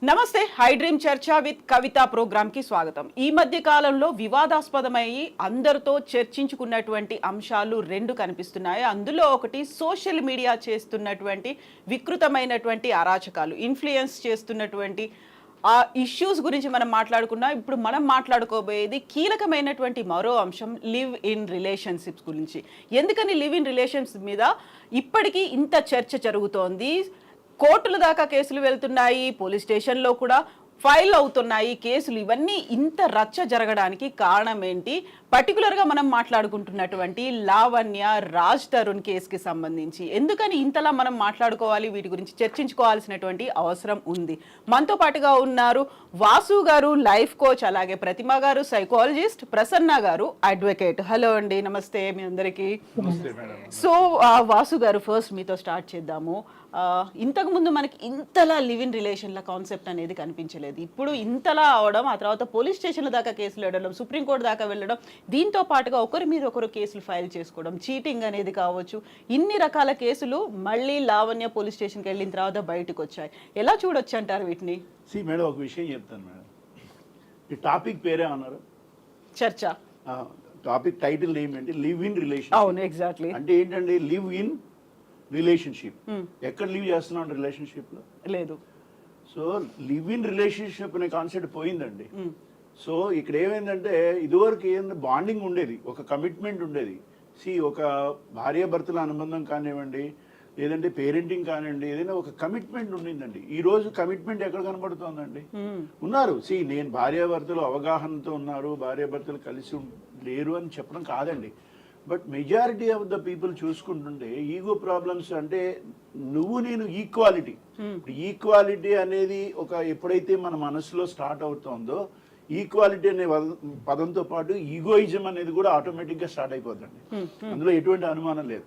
నమస్తే, high dream చర్చ with Kavitha programme కి స్వాగతం. ఈ మధ్య కాలంలో వివాదాస్పదమయ్యి అందరితో చర్చించుకున్నటువంటి అంశాలు రెండు కనిపిస్తున్నాయి. అందులో ఒకటి సోషల్ మీడియా చేస్తున్నటువంటి వికృతమైనటువంటి అరాచకాలు, ఇన్ఫ్లుయెన్స్ చేస్తున్నటువంటి ఆ ఇష్యూస్ గురించి మనం మాట్లాడుకున్నా. ఇప్పుడు మనం మాట్లాడుకోబోయేది కీలకమైనటువంటి మరో అంశం, లివ్ ఇన్ రిలేషన్షిప్స్ గురించి. ఎందుకని లివ్ ఇన్ రిలేషన్స్ మీద ఇప్పటికీ ఇంత చర్చ జరుగుతోంది? కోర్టుల దాకా కేసులు వెళ్తున్నాయి, పోలీస్ స్టేషన్లో కూడా ఫైల్ అవుతున్నాయి కేసులు. ఇవన్నీ ఇంత రచ్చ జరగడానికి కారణం ఏంటి? పర్టికులర్గా మనం మాట్లాడుకుంటున్నటువంటి లావణ్య రాజ్ తరుణ్ కేసుకి సంబంధించి ఎందుకని ఇంతలా మనం మాట్లాడుకోవాలి, వీటి గురించి చర్చించుకోవాల్సినటువంటి అవసరం ఉంది. మనతో పాటుగా ఉన్నారు వాసు గారు, లైఫ్ కోచ్, అలాగే ప్రతిమ గారు, సైకాలజిస్ట్, ప్రసన్న గారు, అడ్వకేట్. హలో అండి, నమస్తే మీ అందరికీ. సో వాసు గారు, ఫస్ట్ మీతో స్టార్ట్ చేద్దాము. ఇంతకుముందు మనకి ఇంతలా లివ్ ఇన్ రిలేషన్ల కాన్సెప్ట్ అనేది కనిపించలేదు. ఇప్పుడు ఇంతలా అవడం, ఆ తర్వాత పోలీస్ స్టేషన్ల దాకా కేసులు వెళ్ళడం, సుప్రీంకోర్టు దాకా వెళ్ళడం, దీంతో పాటుగా ఒకరి మీద ఒకరు కేసులు ఫైల్ చేసుకోవడం, చీటింగ్ అనేది కావచ్చు, ఇన్ని రకాల కేసులు మళ్ళీ లావణ్య పోలీస్ స్టేషన్కి వెళ్ళిన తర్వాత బయటకు వచ్చాయి. ఎలా చూడొచ్చు అంటారు వీటిని? మేడం, ఒక విషయం చెప్తాను మేడం. ఈ టాపిక్ పేరే అన్నారు, చర్చ. టాపిక్ టైటిల్ ఏమిటంటే లివ్ ఇన్ రిలేషన్. అవును, ఎగ్జాక్ట్లీ. అంటే ఏంటంటే లివ్ ఇన్ రిలేషన్షిప్. ఎక్కడ లివ్ చేస్తున్నాం రిలేషన్షిప్ లో? లేదు. సో లివ్ ఇన్ రిలేషన్షిప్ అనే కాన్సెప్ట్ పోయిందండి. సో ఇక్కడ ఏమైందంటే ఇదివరకు ఏంటంటే బాండింగ్ ఉండేది, ఒక కమిట్మెంట్ ఉండేది. ఒక భార్యాభర్తల అనుబంధం కానివ్వండి, లేదంటే పేరెంటింగ్ కానివ్వండి, ఏదైనా ఒక కమిట్మెంట్ ఉండిందండి. ఈ రోజు కమిట్మెంట్ ఎక్కడ కనబడుతోందండి? ఉన్నారు. నేను భార్యాభర్తలు అవగాహనతో ఉన్నారు, భార్యాభర్తలు కలిసి లేరు అని చెప్పడం కాదండి. But majority of the people చూసుకుంటుంటే ఈగో ప్రాబ్లమ్స్, అంటే నువ్వు నేను ఈక్వాలిటీ. ఈక్వాలిటీ అనేది ఎప్పుడైతే మన మనసులో స్టార్ట్ అవుతుందో, ఈక్వాలిటీ అనే పదంతో పాటు ఈగోయిజం అనేది కూడా ఆటోమేటిక్ గా స్టార్ట్ అయిపోతుంది. అందులో ఎటువంటి అనుమానం లేదు.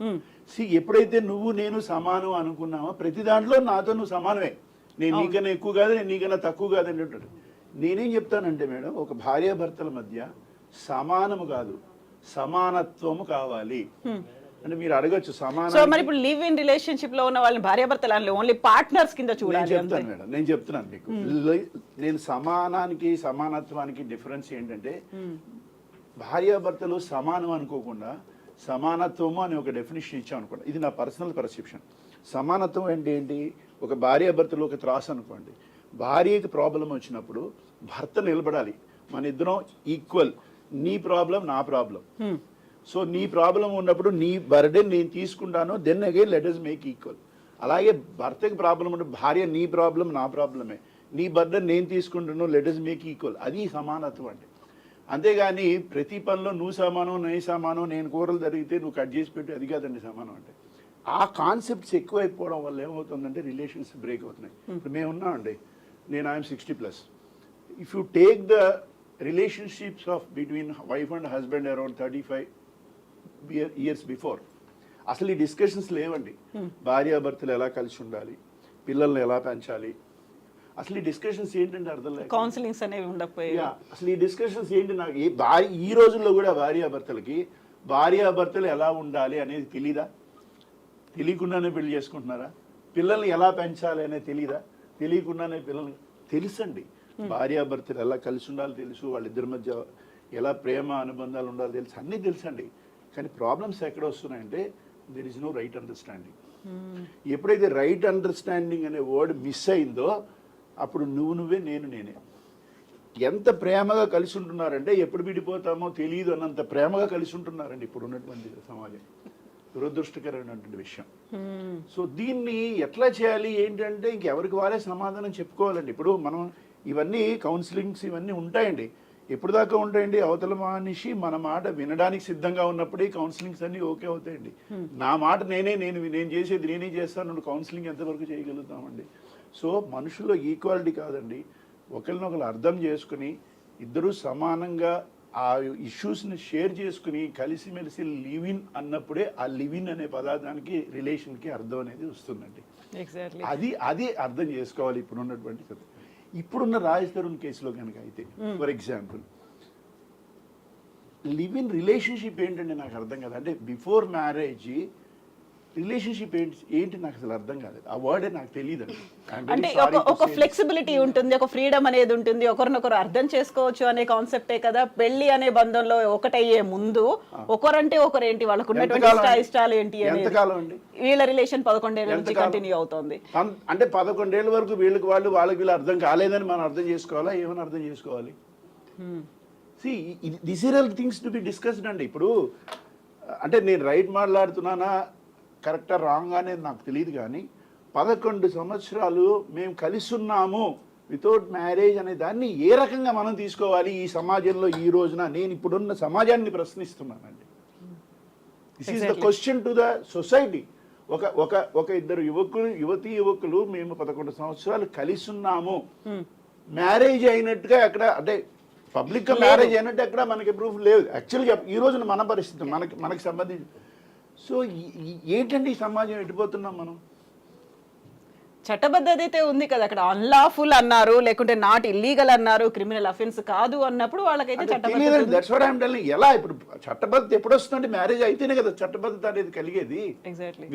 ఎప్పుడైతే నువ్వు నేను సమానం అనుకున్నావో, ప్రతి దాంట్లో నాతో నువ్వు సమానమే, నేను నీకన్నా ఎక్కువ కాదు, నేను నీకన్నా తక్కువ కాదు అనేటువంటి. నేనేం చెప్తానంటే మేడం, ఒక భార్యాభర్తల మధ్య సమానము కాదు, సమానత్వము కావాలి. అంటే మీరు అడగచ్చు సమానం. సో మరి ఇప్పుడు లివ్ ఇన్ రిలేషన్షిప్ లో ఉన్న వాళ్ళని భార్యాభర్తలు ఓన్లీ పార్ట్నర్స్ కింద చూడాలి. చెప్తాను మేడం, నేను చెప్తున్నాను మీకు. నేను సమానానికి సమానత్వానికి డిఫరెన్స్ ఏంటంటే, భార్యాభర్తలు సమానం అనుకోకుండా సమానత్వము అని ఒక డెఫినేషన్ ఇచ్చాం అనుకోండి. ఇది నా పర్సనల్ పర్సెప్షన్. సమానత్వం అంటే ఏంటి? ఒక భార్యాభర్తలు ఒక త్రాసు అనుకోండి. భార్యకి ప్రాబ్లం వచ్చినప్పుడు భర్త నిలబడాలి, మన ఇద్దరం ఈక్వల్. నీ ప్రాబ్లం నా ప్రాబ్లం. సో నీ ప్రాబ్లం ఉన్నప్పుడు నీ బర్డెన్ నేను తీసుకుంటాను, then again let us make equal. అలాగే భర్తకి ప్రాబ్లం ఉంటే భార్య నీ ప్రాబ్లం నా ప్రాబ్లమే, నీ బర్డెన్ నేను తీసుకుంటాను, లెట్ us మేక్ ఈక్వల్. అది సమానత్వం అంటే. అంతేగాని ప్రతి పనిలో నువ్వు సమానం నేను సమానం, నేను కూరలు జరిగితే నువ్వు కట్ చేసి పెట్టి, అది కాదండి సమానం అంటే. ఆ కాన్సెప్ట్స్ ఎక్కువైపోవడం వల్ల ఏమవుతుందంటే రిలేషన్స్ బ్రేక్ అవుతున్నాయి. ఇప్పుడు మేము ఉన్నామండి, నేను I'm 60+. If you take the relationships of between wife and husband around 35 years before, అసలు ఈ డిస్కషన్స్ లేవండి. భార్యాభర్తలు ఎలా కలిసి ఉండాలి, పిల్లల్ని ఎలా పెంచాలి, అసలు ఈ డిస్కషన్స్ ఏంటంటే అర్థం లేదు. కౌన్సిలింగ్స్ అనేవి ఉండకపోయాయి. అసలు ఈ డిస్కషన్స్ ఏంటి? నాకు ఈ రోజుల్లో కూడా భార్యాభర్తలు ఎలా ఉండాలి అనేది తెలీదా? తెలియకుండానే పెళ్లి చేసుకుంటున్నారా? పిల్లల్ని ఎలా పెంచాలి అనేది తెలీదా? తెలియకుండానే పిల్లల్ని తెలుసండి. భార్యాభర్తలు ఎలా కలిసి ఉండాలి తెలుసు, వాళ్ళిద్దరి మధ్య ఎలా ప్రేమ అనుబంధాలు ఉండాలి తెలుసు, అన్నీ తెలుసండి. కానీ ప్రాబ్లమ్స్ ఎక్కడ వస్తున్నాయంటే, there is no right understanding. ఎప్పుడైతే రైట్ అండర్స్టాండింగ్ అనే వర్డ్ మిస్ అయిందో, అప్పుడు నువ్వే నేనే. ఎంత ప్రేమగా కలిసి ఉంటున్నారంటే, ఎప్పుడు విడిపోతామో తెలియదు అన్నంత ప్రేమగా కలిసి ఉంటున్నారండి ఇప్పుడు ఉన్నటువంటి సమాజం. దురదృష్టకరమైనటువంటి విషయం. సో దీన్ని ఎట్లా చేయాలి ఏంటంటే, ఇంకెవరికి వారే సమాధానం చెప్పుకోవాలండి. ఇప్పుడు మనం ఇవన్నీ కౌన్సిలింగ్స్ ఇవన్నీ ఉంటాయండి. ఎప్పుడు దాకా ఉంటాయండి? అవతల మనిషి మన మాట వినడానికి సిద్ధంగా ఉన్నప్పుడే కౌన్సిలింగ్స్ అన్నీ ఓకే అవుతాయండి. నా మాట నేను చేసేది నేనే చేస్తాను, కౌన్సిలింగ్ ఎంతవరకు చేయగలుగుతామండి? సో మనుషుల్లో ఈక్వాలిటీ కాదండి, ఒకరినొకరు అర్థం చేసుకుని ఇద్దరు సమానంగా ఆ ఇష్యూస్ని షేర్ చేసుకుని కలిసిమెలిసి లివ్ ఇన్ అన్నప్పుడే ఆ లివ్ ఇన్ అనే పదార్థానికి రిలేషన్కి అర్థం అనేది వస్తుందండి. అది అర్థం చేసుకోవాలి ఇప్పుడున్నటువంటి. ఇప్పుడున్న రాజ్ తరుణ్ కేసులో కనుక అయితే, for example, live in relationship ఏంటండి నాకు అర్థం కాదు. అంటే బిఫోర్ మ్యారేజ్ రిలేషన్షిప్ ఏంటి నాకు అసలు అర్థం కాలేదు. ఆ వర్డే నాకు తెలియదండి. అంటే ఒక ఫ్లెక్సిబిలిటీ ఉంటుంది, ఒక ఫ్రీడమ్ అనేది ఉంటుంది, ఒకరినొకరు అర్థం చేసుకోవచ్చు అనే కాన్సెప్టే కదా. పెళ్లి అనే బంధంలో ఒకటయ్యే ముందు ఒకరంటే ఒకరేంటి, వాళ్ళకు ఉన్నటువంటి ఇష్టాలు ఏంటి అనేది. ఎంతకాలం అండి వీళ్ళ రిలేషన్ 11 ఏళ్ళ నుంచి కంటిన్యూ అవుతుంది. అంటే 11 ఏళ్ళ వరకు వాళ్ళకి వీళ్ళు అర్థం కాలేదని మనం అర్థం చేసుకోవాలా, ఏమని అర్థం చేసుకోవాలి? This are all things to be discussed అండి. ఇప్పుడు అంటే నేను రైట్ మాట్లాడుతున్నానా, కరెక్టా రాంగ్ అనేది నాకు తెలియదు, కానీ 11 సంవత్సరాలు మేము కలిసి ఉన్నాము వితౌట్ మ్యారేజ్ అనే దాన్ని ఏ రకంగా మనం తీసుకోవాలి ఈ సమాజంలో ఈ రోజున? నేను ఇప్పుడున్న సమాజాన్ని ప్రశ్నిస్తున్నానండి. This is the question to the society. ఒక ఇద్దరు యువకులు మేము 11 సంవత్సరాలు కలిసి ఉన్నాము, మ్యారేజ్ అయినట్టుగా ఎక్కడ, అంటే పబ్లిక్ గా మ్యారేజ్ అయినట్టు ఎక్కడ మనకి ప్రూఫ్ లేదు. యాక్చువల్గా ఈ రోజున మన పరిస్థితి మనకి సంబంధించి. సో ఏంటండి ఈ సమాజం ఎట్టిపోతున్నాం మనం? చట్టబద్ధత అయితే ఉంది కదా, అక్కడ అన్లాఫుల్ అన్నారు, లేకుంటే నాట్ ఇల్లీగల్ అన్నారు, క్రిమినల్ అఫెన్స్ కాదు అన్నప్పుడు వాళ్ళకైతే చట్టబద్ధత. ఎలా ఇప్పుడు చట్టబద్ధత ఎప్పుడు వస్తుందంటే మ్యారేజ్ అయితేనే కదా చట్టబద్ధత అనేది కలిగేది. Exactly.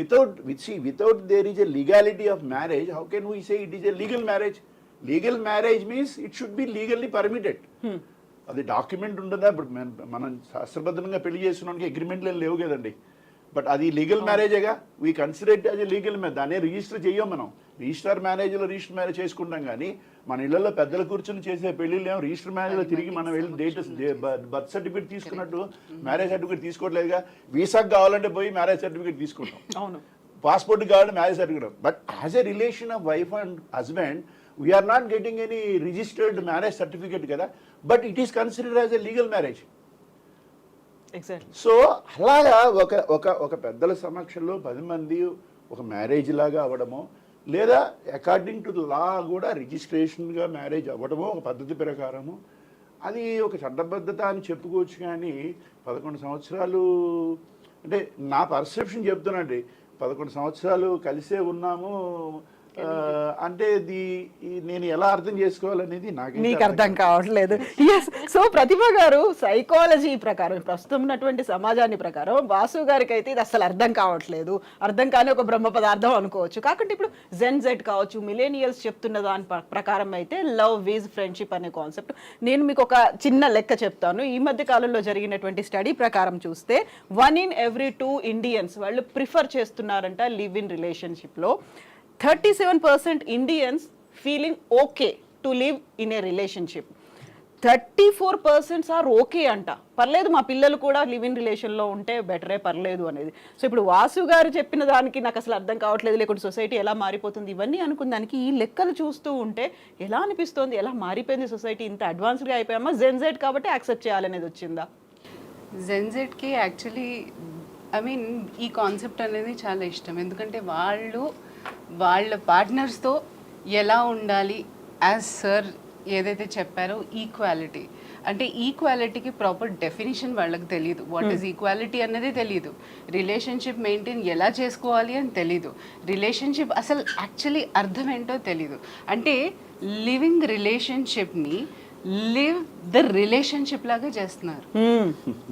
Without their is a legality of marriage, how can we say it is a legal marriage? Legal marriage means it should be legally permitted. అది డాక్యుమెంట్ ఉంటుందా? ఇప్పుడు మనం శాస్త్రబద్ధంగా పెళ్లి చేసుకున్నానికి అగ్రిమెంట్లు ఏం లేవు కదండి. బట్ అది లీగల్ మ్యారేజేగా, we consider it as a legal marriage. దాన్ని రిజిస్టర్ చెయ్యం మనం. రిజిస్టర్ మ్యారేజ్లో రిజిస్టర్ మ్యారేజ్ చేసుకుంటాం, కానీ మన ఇళ్లలో పెద్దలు కూర్చొని చేసే పెళ్లిళ్ళు ఏమో రిజిస్టర్ మ్యారేజ్లో తిరిగి మనం వెళ్ళి బర్త్ సర్టిఫికేట్ తీసుకున్నట్టు మ్యారేజ్ సర్టిఫికేట్ తీసుకోవట్లేదుగా. వీసాకు కావాలంటే పోయి మ్యారేజ్ సర్టిఫికేట్ తీసుకుంటాం, అవును, పాస్పోర్ట్ కావాలంటే marriage certificate. But as a relation of wife and husband we are not getting any registered marriage certificate కదా, but it is considered as a legal marriage. So అలాగా ఒక పెద్దల సమక్షంలో 10 మంది ఒక మ్యారేజ్ లాగా అవ్వడమో, లేదా అకార్డింగ్ టు ద లా కూడా రిజిస్ట్రేషన్గా మ్యారేజ్ అవ్వడమో ఒక పద్ధతి ప్రకారము, అది ఒక చట్టబద్ధత అని చెప్పుకోవచ్చు. కానీ 11 సంవత్సరాలు అంటే నా పర్సెప్షన్ చెప్తున్నాండి, 11 సంవత్సరాలు కలిసే ఉన్నాము అంటే నేను ఎలా అర్థం చేసుకోవాలనేది నీకు అర్థం కావట్లేదు. ఎస్. సో ప్రతిభ గారు సైకాలజీ ప్రకారం, ప్రస్తుతం ఉన్నటువంటి సమాజాన్ని ప్రకారం వాసు గారికి అయితే ఇది అసలు అర్థం కావట్లేదు, అర్థం కాని ఒక బ్రహ్మ పదార్థం అనుకోవచ్చు. కాకుంటే ఇప్పుడు జెడ్ కావచ్చు, మిలేనియల్స్ చెప్తున్న దాని ప్రకారం అయితే లవ్ ఈజ్ ఫ్రెండ్షిప్ అనే కాన్సెప్ట్. నేను మీకు ఒక చిన్న లెక్క చెప్తాను. ఈ మధ్య కాలంలో జరిగినటువంటి స్టడీ ప్రకారం చూస్తే 1 in every 2 ఇండియన్స్ వాళ్ళు ప్రిఫర్ చేస్తున్నారంట లివ్ ఇన్ రిలేషన్షిప్లో. 37% Indians feeling okay to live in a relationship. 34% are okay అంట, పర్లేదు మా పిల్లలు కూడా లివ్ ఇన్ రిలేషన్లో ఉంటే బెటరే, పర్లేదు అనేది. సో ఇప్పుడు వాసు గారు చెప్పిన దానికి నాకు అసలు అర్థం కావట్లేదు, లేకుంటే సొసైటీ ఎలా మారిపోతుంది, ఇవన్నీ అనుకున్న దానికి ఈ లెక్కలు చూస్తూ ఉంటే ఎలా అనిపిస్తుంది, ఎలా మారిపోయింది సొసైటీ, ఇంత అడ్వాన్స్డ్గా అయిపోయామా? జెడ్ కాబట్టి యాక్సెప్ట్ చేయాలనేది వచ్చిందా? జెడ్కి యాక్చువల్లీ ఈ కాన్సెప్ట్ అనేది చాలా ఇష్టం. ఎందుకంటే వాళ్ళ పార్ట్నర్స్తో ఎలా ఉండాలి, యాజ్ సార్ ఏదైతే చెప్పారో ఈక్వాలిటీ, అంటే ఈక్వాలిటీకి ప్రాపర్ డెఫినేషన్ వాళ్ళకి తెలియదు. వాట్ ఈజ్ ఈక్వాలిటీ అన్నది తెలియదు, రిలేషన్షిప్ మెయింటైన్ ఎలా చేసుకోవాలి అని తెలీదు, రిలేషన్షిప్ అసలు యాక్చువల్లీ అర్థం ఏంటో తెలీదు. అంటే లివింగ్ రిలేషన్షిప్ని లివ్ ద రిలేషన్షిప్ లాగా చేస్తున్నారు,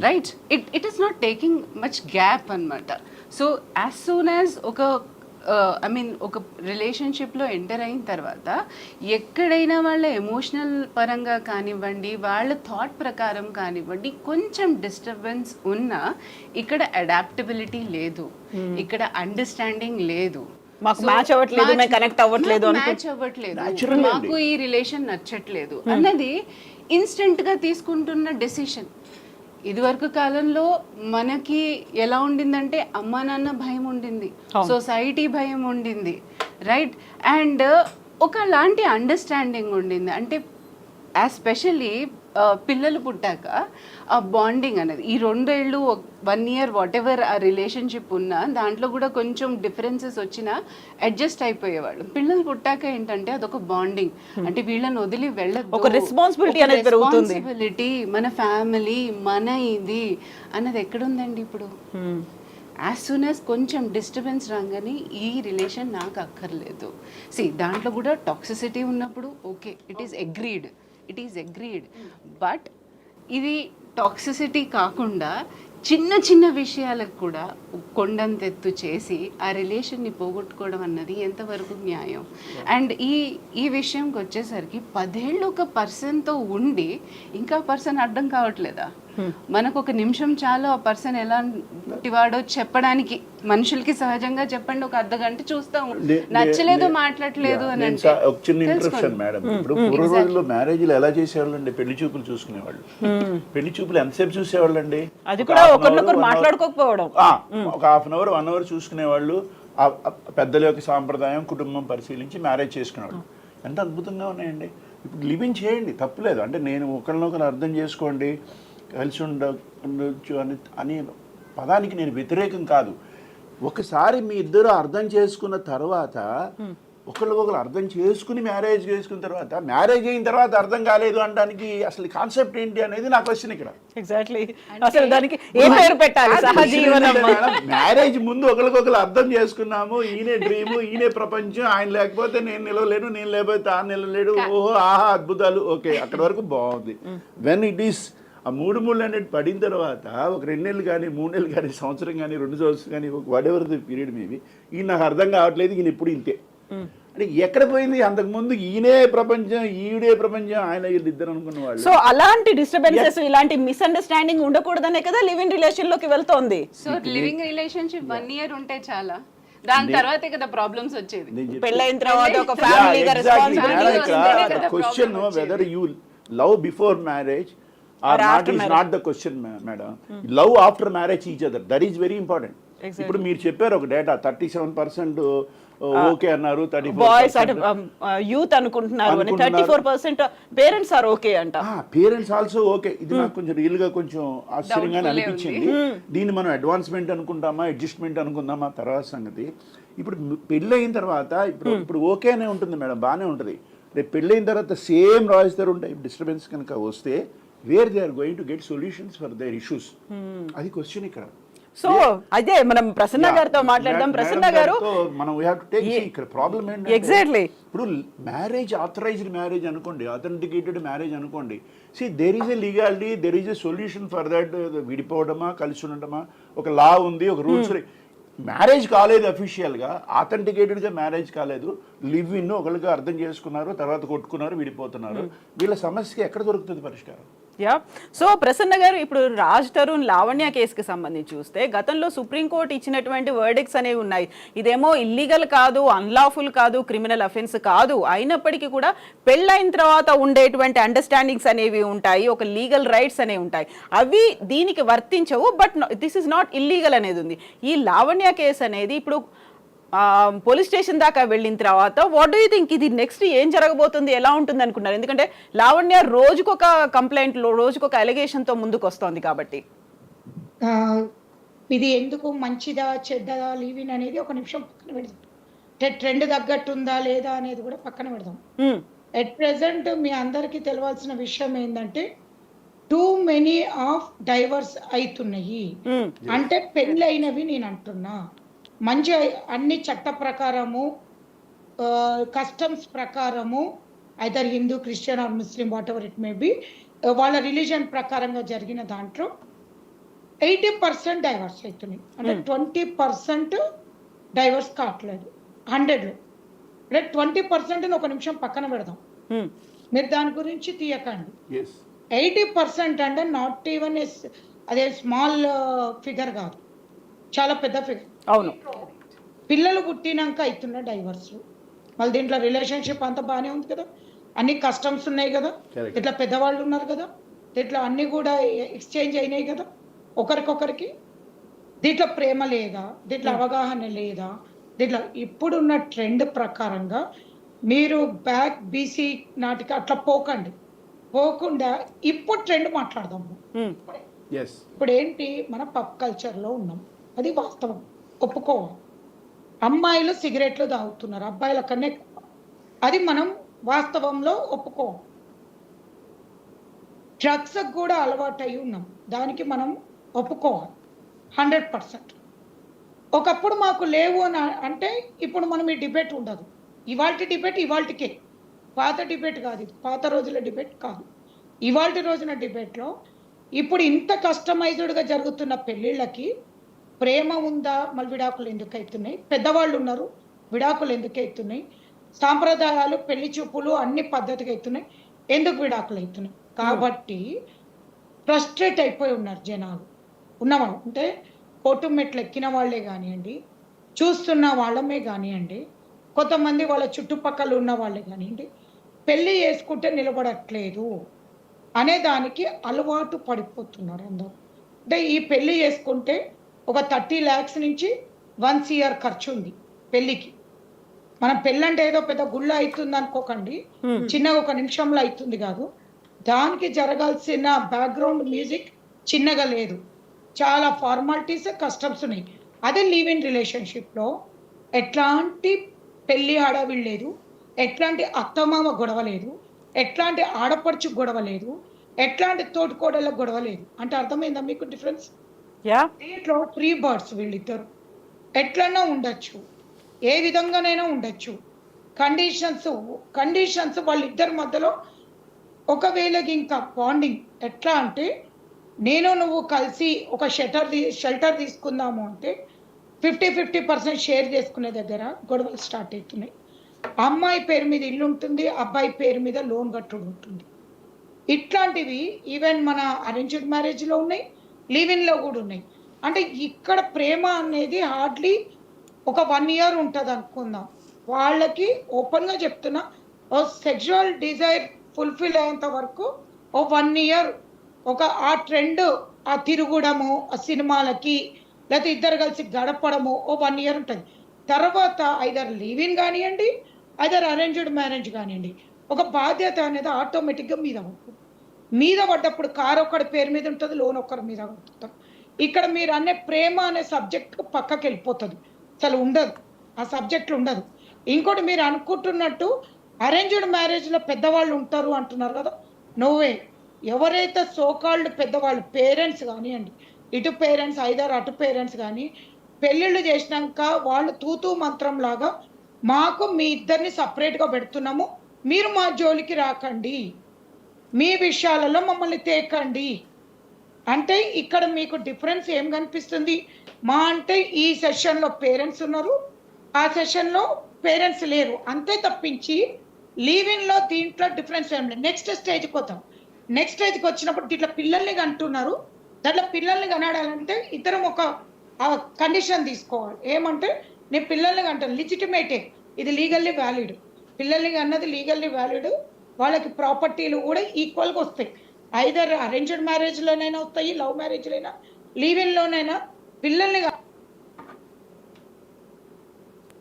right? It is not taking much gap అనమాట. సో యాజ్ సూన్ యాజ్ ఒక రిలేషన్షిప్లో ఎంటర్ అయిన తర్వాత ఎక్కడైనా వాళ్ళ ఎమోషనల్ పరంగా కానివ్వండి, వాళ్ళ థాట్ ప్రకారం కానివ్వండి, కొంచెం డిస్టర్బెన్స్ ఉన్నా ఇక్కడ అడాప్టబిలిటీ లేదు, ఇక్కడ అండర్స్టాండింగ్ లేదు, మ్యాచ్ అవ్వట్లేదు, మాకు ఈ రిలేషన్ నచ్చట్లేదు అన్నది ఇన్స్టెంట్ గా తీసుకుంటున్న డెసిషన్. ఇదివరకు కాలంలో మనకి ఎలా ఉండిందంటే అమ్మా నాన్న భయం ఉండింది, సొసైటీ భయం ఉండింది, రైట్? అండ్ ఒకలాంటి అండర్స్టాండింగ్ ఉండింది. అంటే ఎస్పెషల్లీ పిల్లలు పుట్టాక ఆ బాండింగ్ అనేది ఈ 2 ఏళ్ళు 1 year వాట్ ఎవర్ ఆ రిలేషన్షిప్ ఉన్నా దాంట్లో కూడా కొంచెం డిఫరెన్సెస్ వచ్చినా అడ్జస్ట్ అయిపోయేవాళ్ళు. పిల్లలు పుట్టాక ఏంటంటే అదొక బాండింగ్, అంటే వీళ్ళని వదిలి వెళ్ళదు, ఒక రెస్పాన్సిబిలిటీ అనేది పెరుగుతుంది, రెస్పాన్సిబిలిటీ, మన ఫ్యామిలీ మన ఇది అన్నది ఎక్కడుందండి ఇప్పుడు? యాజ్ సూన్ యాజ్ కొంచెం డిస్టర్బెన్స్ రాగానే ఈ రిలేషన్ నాకు అక్కర్లేదు. దాంట్లో కూడా టాక్సిసిటీ ఉన్నప్పుడు okay, it is agreed, but ఇది టాక్సిసిటీ కాకుండా చిన్న చిన్న విషయాలకు కూడా కొండంత ఎత్తు చేసి ఆ రిలేషన్ని పోగొట్టుకోవడం అన్నది ఎంతవరకు న్యాయం? అండ్ ఈ విషయంకి వచ్చేసరికి 10 ఏళ్ళు ఒక పర్సన్తో ఉండి ఇంకా పర్సన్ అర్థం కావట్లేదా? మనకు ఒక నిమిషం చాలు ఆ పర్సన్ ఎలాంటి వాడో చెప్పడానికి. మనుషులకి సహజంగా చెప్పండి, ఒక అర్ధగంట చూస్తాం, నచ్చలేదు మాట్లాడలేదు అని అంటే ఒక చిన్న ఇంటరప్షన్ మేడం. ఇప్పుడు పూర్వ రోజుల్లో మ్యారేజ్లు ఎలా చేసేవాళ్ళండి? పెళ్లి చూపులు చూసుకునేవాళ్ళు. పెళ్లి చూపులు ఎంతసేపు చూసేవాళ్ళండి? అది కూడా ఒకరినొకరు మాట్లాడుకోకపోవడం. ఒక హాఫ్ అన్ అవర్ 1 అవర్ చూసుకునేవాళ్ళు. పెద్దల యొక్క సాంప్రదాయం, కుటుంబం పరిశీలించి మ్యారేజ్ చేసుకునేవాళ్ళు. ఎంత అద్భుతంగా ఉన్నాయండి. ఇప్పుడు లివింగ్ చేయండి, తప్పులేదు. అంటే నేను ఒకరినొకరు అర్థం చేసుకోండి, కలిసి ఉండొచ్చు అని పదానికి నేను వ్యతిరేకం కాదు. ఒకసారి మీ ఇద్దరు అర్థం చేసుకున్న తర్వాత, ఒకరికొకరు అర్థం చేసుకుని మ్యారేజ్ చేసుకున్న తర్వాత, మ్యారేజ్ అయిన తర్వాత అర్థం కాలేదు అనడానికి అసలు కాన్సెప్ట్ ఏంటి అనేది నా క్వశ్చన్ ఇక్కడ. ఎగ్జాక్ట్లీ, అసలు దానికి ఏ పేరు పెట్టాలి? సహజీవనం. మ్యారేజ్ ముందు ఒకరికొకరు అర్థం చేసుకున్నాము, ఈయనే డ్రీము, ఈయనే ప్రపంచం, ఆయన లేకపోతే నేను నిలవలేను, నేను లేకపోతే ఆయన నిలవలేడు, ఓహో ఆహా అద్భుతాలు, ఓకే అక్కడి వరకు బాగుంది. వెన్ ఇట్ ఈస్ ఆ 3 అనేది పడిన తర్వాత ఒక 2 నెలలు కానీ 3 నెలలు కానీ సంవత్సరం కానీ 2 సంవత్సరం కానీ ఒక what ever the period maybe, ఈయన నాకు అర్థం కావట్లేదు, ఈయన ఇప్పుడు ఇంతే అంటే ఎక్కడ పోయింది? అంతకుముందు ఈయనే ప్రపంచం, ఈవిడే ప్రపంచం, ఆయన వీళ్ళిద్దరు అనుకున్న వాళ్ళు. సో అలాంటి డిస్టర్బెన్సెస్, ఇలాంటి మిస్అండర్స్టాండింగ్ ఉండకూడదనే కదా లివ్ ఇన్ రిలేషన్ లోకి వెళ్తోంది. సో లివింగ్ రిలేషన్షిప్ 1 year ఉంటే చాలా, దాని తర్వాతే కదా ప్రాబ్లమ్స్ వచ్చేది. పెళ్ళైన తర్వాత ఒక ఫ్యామిలీగా responsibility. Question whether you love before marriage or not is not the question, madam. Love after marriage each other, that is very important. ఇప్పుడు మీరు చెప్పారు ఒక డేటా, 37% ఓకే అన్నారు, 34% యూత్ అనుకుంటున్నారు, 34% పేరెంట్స్ ఆర్ ఓకే అంట. Parents also okay. ఇది నాకు కొంచెం రియల్ గా కొంచెం ఆశ్చర్యంగా అనిపించింది. దీన్ని మనం అడ్వాన్స్మెంట్ అనుకుంటామా, అడ్జస్ట్మెంట్ అనుకుందామా తర్వాత సంగతి. ఇప్పుడు పెళ్ళి అయిన తర్వాత ఇప్పుడు ఓకేనే ఉంటుంది మేడం, బాగానే ఉంటుంది. రేపు పెళ్ళి అయిన తర్వాత సేమ్ రాయిస్తారు ఉంటాయి డిస్టర్బెన్స్ కనుక వస్తే, where they are going to get solutions for their issues, అది క్వశ్చన్ ఇక్కడ. సో అదే మనం ప్రసన్న గారితో మాట్లాడదాం. ప్రసన్న గారు, మనం వీ హావ్ టు టేక్ ఇక్కడ ప్రాబ్లం ఏంటంటే, ఎగ్జాక్ట్లీ ఇప్పుడు మ్యారేజ్ ఆథరైజ్డ్ మ్యారేజ్ అనుకోండి, అథెంటికేటెడ్ మ్యారేజ్ అనుకోండి, see there is a legality, there is a solution for that. విడిపోవడమా కలిసి ఉండటమా ఒక లా ఉంది, ఒక రూల్స్. మ్యారేజ్ కాలేదు అఫీషియల్గా, ఆథెంటికేటెడ్గా మ్యారేజ్ కాలేదు, లివ్ ఇన్ ఒకరికి అర్థం చేసుకున్నారు, తర్వాత కొట్టుకున్నారు, విడిపోతున్నారు. వీళ్ళ సమస్యకి ఎక్కడ దొరుకుతుంది పరిష్కారం? యా. సో ప్రసన్న గారు, ఇప్పుడు రాజ్ తరుణ్ లావణ్య కేసుకి సంబంధించి చూస్తే గతంలో సుప్రీంకోర్టు ఇచ్చినటువంటి వర్డిక్ట్స్ అనేవి ఉన్నాయి. ఇదేమో ఇల్లీగల్ కాదు, అన్లాఫుల్ కాదు, క్రిమినల్ అఫెన్స్ కాదు, అయినప్పటికీ కూడా పెళ్ళైన తర్వాత ఉండేటువంటి అండర్స్టాండింగ్స్ అనేవి ఉంటాయి, ఒక లీగల్ రైట్స్ అనేవి ఉంటాయి, అవి దీనికి వర్తించవు. But this is not illegal అనేది ఉంది. ఈ లావణ్య కేసు అనేది ఇప్పుడు పోలీస్ స్టేషన్ దాకా వెళ్ళిన తర్వాత వాట్ డూ యూ థింక్, ఇది నెక్స్ట్ ఏం జరగబోతుంది, ఎలా ఉంటుంది అనుకున్నారు? ఎందుకంటే లావణ్య రోజుకొక కంప్లైంట్, రోజుకొక అలిగేషన్తో ముందుకు వస్తోంది కాబట్టి. ఇది ఎందుకు మంచిదా చెడ్డదా లీవ్ ఇన్ అనేది ఒక నిమిషం పక్కన పెడదాం. ట్రెండ్ తగ్గట్టు ఉందా లేదా అనేది కూడా పక్కన పెడదాం. ఎట్ ప్రెసెంట్ మీ అందరికీ తెలియాల్సిన విషయం ఏంటంటే, టూ మెనీ ఆఫ్ డైవర్స్ అవుతున్నాయి. అంటే పెళ్ళైనవి నేను అంటున్నా, మంచి అన్ని చట్ట ప్రకారము, కస్టమ్స్ ప్రకారము, either Hindu, Christian or Muslim, whatever it may be, వాళ్ళ రిలీజన్ ప్రకారంగా జరిగిన దాంట్లో 80% డైవర్స్ అవుతున్నాయి. అంటే 20% డైవర్స్ కావట్లేదు 100లో. అంటే 20% ఒక నిమిషం పక్కన పెడదాం, మీరు దాని గురించి తీయకండి. 80% అంటే నాట్ ఈవెన్ అదే స్మాల్ ఫిగర్ కాదు, చాలా పెద్ద ఫిగర్. అవును, పిల్లలు పుట్టినాక అవుతున్న డైవర్స్. మళ్ళీ దీంట్లో రిలేషన్షిప్ అంతా బాగానే ఉంది కదా, అన్ని కస్టమ్స్ ఉన్నాయి కదా, ఇట్లా పెద్దవాళ్ళు ఉన్నారు కదా, దీంట్లో అన్ని కూడా ఎక్స్చేంజ్ అయినాయి కదా ఒకరికొకరికి. దీంట్లో ప్రేమ లేదా, దీంట్లో అవగాహన లేదా, దీంట్లో ఇప్పుడున్న ట్రెండ్ ప్రకారంగా మీరు బ్యాక్ బీసీ నాటికి అట్లా పోకుండా ఇప్పుడు ట్రెండ్ మాట్లాడదాము. ఇప్పుడు ఏంటి, మన పబ్ కల్చర్లో ఉన్నాం, అది వాస్తవం, ఒప్పుకోవాలి. అమ్మాయిలు సిగరెట్లు తాగుతున్నారు అబ్బాయిల కన్నా, అది మనం వాస్తవంలో ఒప్పుకోవాలి. డ్రగ్స్ కూడా అలవాటు అయి ఉన్నాం, దానికి మనం ఒప్పుకోవాలి 100%. ఒకప్పుడు మాకు లేవు అని అంటే ఇప్పుడు మనం ఈ డిబేట్ ఉండదు. ఇవాల్టి డిబేట్ ఇవాల్టికే, పాత డిబేట్ కాదు, ఇది పాత రోజుల డిబేట్ కాదు. ఇవాల్టి రోజున డిబేట్లో ఇప్పుడు ఇంత కస్టమైజ్డ్గా జరుగుతున్న పెళ్ళిళ్ళకి ప్రేమ ఉందా, మళ్ళీ విడాకులు ఎందుకు అవుతున్నాయి? పెద్దవాళ్ళు ఉన్నారు, విడాకులు ఎందుకు అవుతున్నాయి? సాంప్రదాయాలు, పెళ్లి చూపులు అన్ని పద్ధతిగా అవుతున్నాయి, ఎందుకు విడాకులు అవుతున్నాయి? కాబట్టి ఫ్రస్ట్రేట్ అయిపోయి ఉన్నారు జనాలు. ఉన్నవాళ్ళు అంటే కోర్టు మెట్లు ఎక్కిన వాళ్ళే కానివ్వండి, చూస్తున్న వాళ్ళమే కానివ్వండి, కొంతమంది వాళ్ళ చుట్టుపక్కల ఉన్న వాళ్ళే కానివ్వండి, పెళ్లి చేసుకుంటే నిలబడట్లేదు అనే దానికి అలవాటు పడిపోతున్నారు అందరూ. అంటే ఈ పెళ్లి చేసుకుంటే ఒక 30 lakhs నుంచి 1 CR ఖర్చు ఉంది పెళ్లికి. మనం పెళ్ళంటే ఏదో పెద్ద గుళ్ళ అవుతుంది అనుకోకండి, చిన్నగా ఒక నిమిషంలో అవుతుంది కాదు. దానికి జరగాల్సిన బ్యాక్గ్రౌండ్ మ్యూజిక్ చిన్నగా లేదు, చాలా ఫార్మాలిటీస్, కస్టమ్స్ ఉన్నాయి. అదే లివ్ ఇన్ రిలేషన్షిప్లో ఎట్లాంటి పెళ్లి హడావిడి లేదు, ఎట్లాంటి అత్తమామ గొడవ లేదు, ఎట్లాంటి ఆడపడుచు గొడవ లేదు, ఎట్లాంటి తోటికోడళ్ళ గొడవ లేదు. అంటే అర్థమైందా మీకు డిఫరెన్స్? యా దీంట్లో ఫ్రీ బర్డ్స్ వీళ్ళిద్దరు, ఎట్లన్నా ఉండొచ్చు, ఏ విధంగానైనా ఉండొచ్చు. కండిషన్స్ వాళ్ళిద్దరి మధ్యలో ఒకవేళ ఇంకా బాండింగ్ ఎట్లా అంటే, నేను నువ్వు కలిసి ఒక షెల్టర్ తీసుకుందాము అంటే 50-50% షేర్ చేసుకునే దగ్గర గొడవలు స్టార్ట్ అవుతున్నాయి. అమ్మాయి పేరు మీద ఇల్లు ఉంటుంది, అబ్బాయి పేరు మీద లోన్ కట్టుడు ఉంటుంది. ఇట్లాంటివి ఈవెన్ మన అరేంజ్డ్ మ్యారేజ్లో ఉన్నాయి, లివ్ ఇన్లో కూడా ఉన్నాయి. అంటే ఇక్కడ ప్రేమ అనేది హార్డ్లీ ఒక 1 year ఉంటుంది అనుకుందాం. వాళ్ళకి ఓపెన్గా చెప్తున్నా, ఓ సెక్షువల్ డిజైర్ ఫుల్ఫిల్ అయ్యేంత వరకు ఓ 1 year ఒక ఆ ట్రెండ్, ఆ తిరుగుడము, ఆ సినిమాలకి, లేకపోతే ఇద్దరు కలిసి గడపడము ఓ 1 year ఉంటుంది. తర్వాత ఐదర్ లివ్ ఇన్ కానివ్వండి, ఐదర్ అరేంజ్డ్ మ్యారేజ్ కానివ్వండి, ఒక బాధ్యత అనేది ఆటోమేటిక్గా మీద ఉంటుంది. మీద పడ్డప్పుడు కారు ఒకరి పేరు మీద ఉంటుంది, లోన్ ఒకరి మీద ఉంటుంది. ఇక్కడ మీరు అనే ప్రేమ అనే సబ్జెక్ట్ పక్కకి వెళ్ళిపోతుంది, అసలు ఉండదు, ఆ సబ్జెక్టులు ఉండదు. ఇంకోటి మీరు అనుకుంటున్నట్టు అరేంజ్డ్ మ్యారేజ్లో పెద్దవాళ్ళు ఉంటారు అంటున్నారు కదా, నోవే. ఎవరైతే సోకాల్డ్ పెద్దవాళ్ళు, పేరెంట్స్ కానివ్వండి, ఇటు పేరెంట్స్ ఐదర్ అటు పేరెంట్స్ కానీ పెళ్ళిళ్ళు చేసినాక వాళ్ళు తూతూ మంత్రం లాగా మాకు మీ ఇద్దరిని సపరేట్గా పెడుతున్నాము, మీరు మా జోలికి రాకండి, మీ విషయాలలో మమ్మల్ని తేకండి అంటే ఇక్కడ మీకు డిఫరెన్స్ ఏం కనిపిస్తుంది? మా అంటే ఈ సెషన్లో పేరెంట్స్ ఉన్నారు, ఆ సెషన్లో పేరెంట్స్ లేరు, అంతే తప్పించి లీవ్ ఇన్లో దీంట్లో డిఫరెన్స్ ఏం లేదు. నెక్స్ట్ స్టేజ్కి వద్దాం. నెక్స్ట్ స్టేజ్కి వచ్చినప్పుడు ఇట్లా పిల్లల్ని కంటున్నారు, దాంట్లో పిల్లల్ని కనాడాలంటే ఇద్దరం ఒక కండిషన్ తీసుకోవాలి. ఏమంటే నేను పిల్లల్ని కంటాను, లిజిటిమేటే, ఇది లీగల్లీ వ్యాలిడ్, పిల్లల్ని అన్నది లీగల్లీ వ్యాలిడ్, వాళ్ళకి ప్రాపర్టీలు కూడా ఈక్వల్గా వస్తాయి. ఐదర్ అరేంజ్డ్ మ్యారేజ్లోనైనా వస్తాయి, లవ్ మ్యారేజ్లోనైనా, లీవ్ ఇన్లోనైనా పిల్లల్ని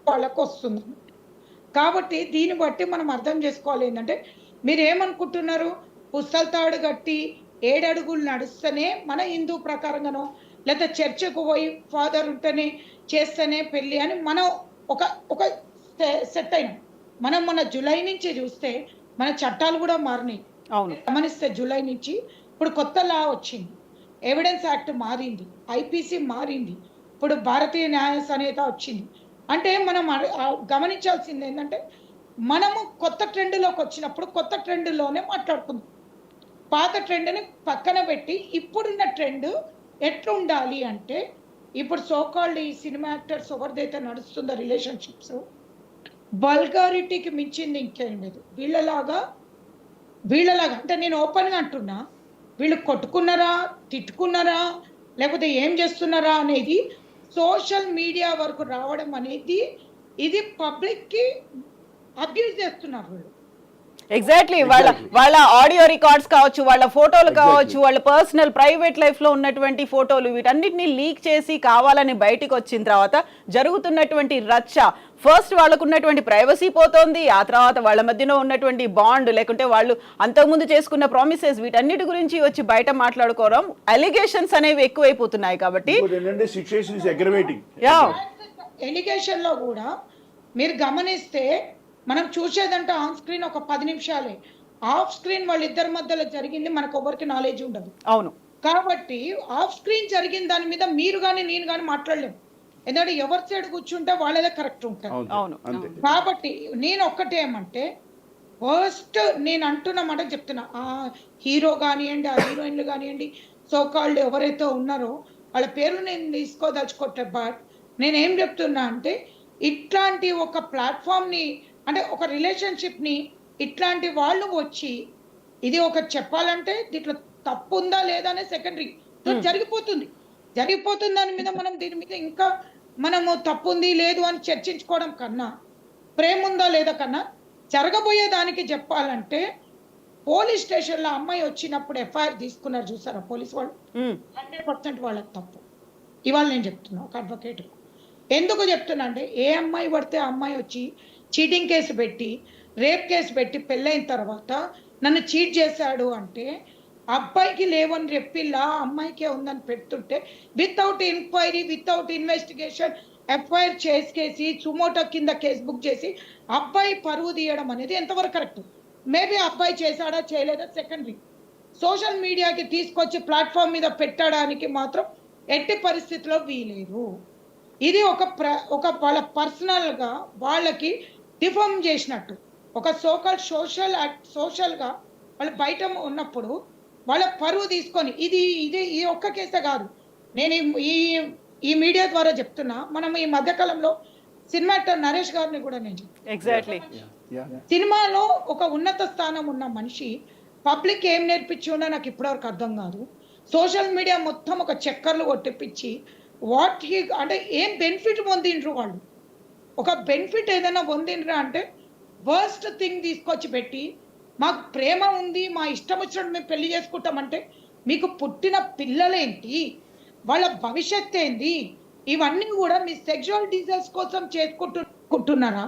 వాళ్ళకు వస్తుంది. కాబట్టి దీన్ని బట్టి మనం అర్థం చేసుకోవాలి ఏంటంటే, మీరు ఏమనుకుంటున్నారు, పుస్తల తాడు కట్టి 7 అడుగులు నడుస్తేనే మన హిందూ ప్రకారంగానో, లేదా చర్చకు పోయి ఫాదర్ ఉంటేనే చేస్తేనే పెళ్ళి అని మనం ఒక సెట్ అయినాం. మనం మన జూలై నుంచి చూస్తే మన చట్టాలు కూడా మారినాయి. అవును, గమనిస్తే జూలై నుంచి ఇప్పుడు కొత్త లా వచ్చింది, ఎవిడెన్స్ యాక్ట్ మారింది, ఐపీసీ మారింది, ఇప్పుడు భారతీయ న్యాయ సంహిత వచ్చింది. అంటే మనం గమనించాల్సింది ఏంటంటే, మనము కొత్త ట్రెండ్లోకి వచ్చినప్పుడు కొత్త ట్రెండ్లోనే మాట్లాడుకుందాం, పాత ట్రెండ్ని పక్కన పెట్టి ఇప్పుడున్న ట్రెండ్ ఎట్లా ఉండాలి అంటే, ఇప్పుడు సోకాల్డ్ ఈ సినిమా యాక్టర్స్ ఎవరిదైతే నడుస్తుందో రిలేషన్షిప్స్, బల్గారిటీకి మించింది ఇంకేం లేదు. వీళ్ళలాగా అంటే నేను ఓపెన్గా అంటున్నా, వీళ్ళు కొట్టుకున్నారా, తిట్టుకున్నారా, లేకపోతే ఏం చేస్తున్నారా అనేది సోషల్ మీడియా వరకు రావడం అనేది, ఇది పబ్లిక్కి అబ్యూజ్ చేస్తున్నారు వీళ్ళు. ఎగ్జాక్ట్లీ. వాళ్ళ ఆడియో రికార్డ్స్ కావచ్చు, వాళ్ళ ఫోటోలు కావచ్చు, వాళ్ళ పర్సనల్ ప్రైవేట్ లైఫ్ లో ఉన్నటువంటి ఫోటోలు, వీటన్నిటిని లీక్ చేసి కావాలని బయటికి వచ్చిన తర్వాత జరుగుతున్నటువంటి రచ్చ, ఫస్ట్ వాళ్ళకు ఉన్నటువంటి ప్రైవసీ పోతోంది, ఆ తర్వాత వాళ్ళ మధ్యలో ఉన్నటువంటి బాండ్, లేకుంటే వాళ్ళు అంతకుముందు చేసుకున్న ప్రామిసెస్, వీటన్నిటి గురించి వచ్చి బయట మాట్లాడుకోవడం, అలిగేషన్స్ అనేవి ఎక్కువైపోతున్నాయి. కాబట్టి ఎలిగేషన్ లో కూడా మీరు గమనిస్తే మనం చూసేదంటే ఆన్ స్క్రీన్ ఒక 10 నిమిషాలే, ఆఫ్ స్క్రీన్ వాళ్ళిద్దరి మధ్యలో జరిగింది మనకు ఎవరికి నాలెడ్జ్ ఉండదు. అవును, కాబట్టి ఆఫ్ స్క్రీన్ జరిగిన దాని మీద మీరు కానీ నేను కానీ మాట్లాడలేము, ఎందుకంటే ఎవరి సైడ్ కూర్చుంటే వాళ్ళదే కరెక్ట్ ఉంటారు. అవును. కాబట్టి నేను ఒక్కటేమంటే, ఫస్ట్ నేను అంటున్న మాట చెప్తున్నా, ఆ హీరో కానివ్వండి, ఆ హీరోయిన్లు కానివ్వండి, సోకాల్డ్ ఎవరైతే ఉన్నారో వాళ్ళ పేర్లు నేను తీసుకోదలుచుకోవట్లే. బట్ నేనేం చెప్తున్నా అంటే ఇట్లాంటి ఒక ప్లాట్ఫామ్ని అంటే ఒక రిలేషన్షిప్ని ఇట్లాంటి వాళ్ళు వచ్చి ఇది ఒక చెప్పాలంటే దీంట్లో తప్పు ఉందా లేదా అనే సెకండరీ జరిగిపోతుంది దాని మీద మనం దీని మీద ఇంకా మనము తప్పు ఉంది లేదు అని చర్చించుకోవడం కన్నా ప్రేమ ఉందా లేదా కన్నా జరగబోయే దానికి చెప్పాలంటే పోలీస్ స్టేషన్లో అమ్మాయి వచ్చినప్పుడు ఎఫ్ఐఆర్ తీసుకున్నారు చూసారా పోలీస్ వాళ్ళు, 100% వాళ్ళకి తప్పు. ఇవాళ నేను చెప్తున్నా ఒక అడ్వకేట్ ఎందుకు చెప్తున్నా అంటే ఏ అమ్మాయి పడితే ఆ అమ్మాయి వచ్చి చీటింగ్ కేసు పెట్టి రేప్ కేసు పెట్టి పెళ్ళైన తర్వాత నన్ను చీట్ చేశాడు అంటే అబ్బాయికి లేవని రెప్పిల్లా అమ్మాయికే ఉందని పెడుతుంటే without enquiry without investigation FIR చేసి సుమోటో కింద కేసు బుక్ చేసి అబ్బాయి పరువు తీయడం అనేది ఎంతవరకు కరెక్ట్? మేబీ అబ్బాయి చేశాడా చేయలేదా సెకండరీ. సోషల్ మీడియాకి తీసుకొచ్చి ప్లాట్ఫామ్ మీద పెట్టడానికి మాత్రం ఎట్టి పరిస్థితిలో వీలేదు. ఇది ఒక వాళ్ళ పర్సనల్గా వాళ్ళకి డిఫామ్ చేసినట్టు ఒక సోషల్గా వాళ్ళు బయట ఉన్నప్పుడు వాళ్ళ పరువు తీసుకొని ఈ ఒక్క కేసే కాదు. నేను ఈ మీడియా ద్వారా చెప్తున్నా. మనం ఈ మధ్యకాలంలో సినిమా యాక్టర్ నరేష్ గారిని కూడా నేను ఎగ్జాక్ట్లీ సినిమాలో ఒక ఉన్నత స్థానం ఉన్న మనిషి పబ్లిక్ ఏం నేర్పించిండో నాకు ఇప్పటివరకు అర్థం కాదు. సోషల్ మీడియా మొత్తం ఒక చక్కర్లు కొట్టిపించి అంటే ఏం బెనిఫిట్ పొందిండ్రు వాళ్ళు. ఒక బెనిఫిట్ ఏదైనా పొందిండ్రా అంటే వర్స్ట్ థింగ్ తీసుకొచ్చి పెట్టి మాకు ప్రేమ ఉంది మా ఇష్టం వచ్చినట్టు మేము పెళ్లి చేసుకుంటామంటే మీకు పుట్టిన పిల్లలేంటి, వాళ్ళ భవిష్యత్ ఏంది, ఇవన్నీ కూడా మీ సెక్షువల్ డిజైర్స్ కోసం చేసుకుంటున్నారా?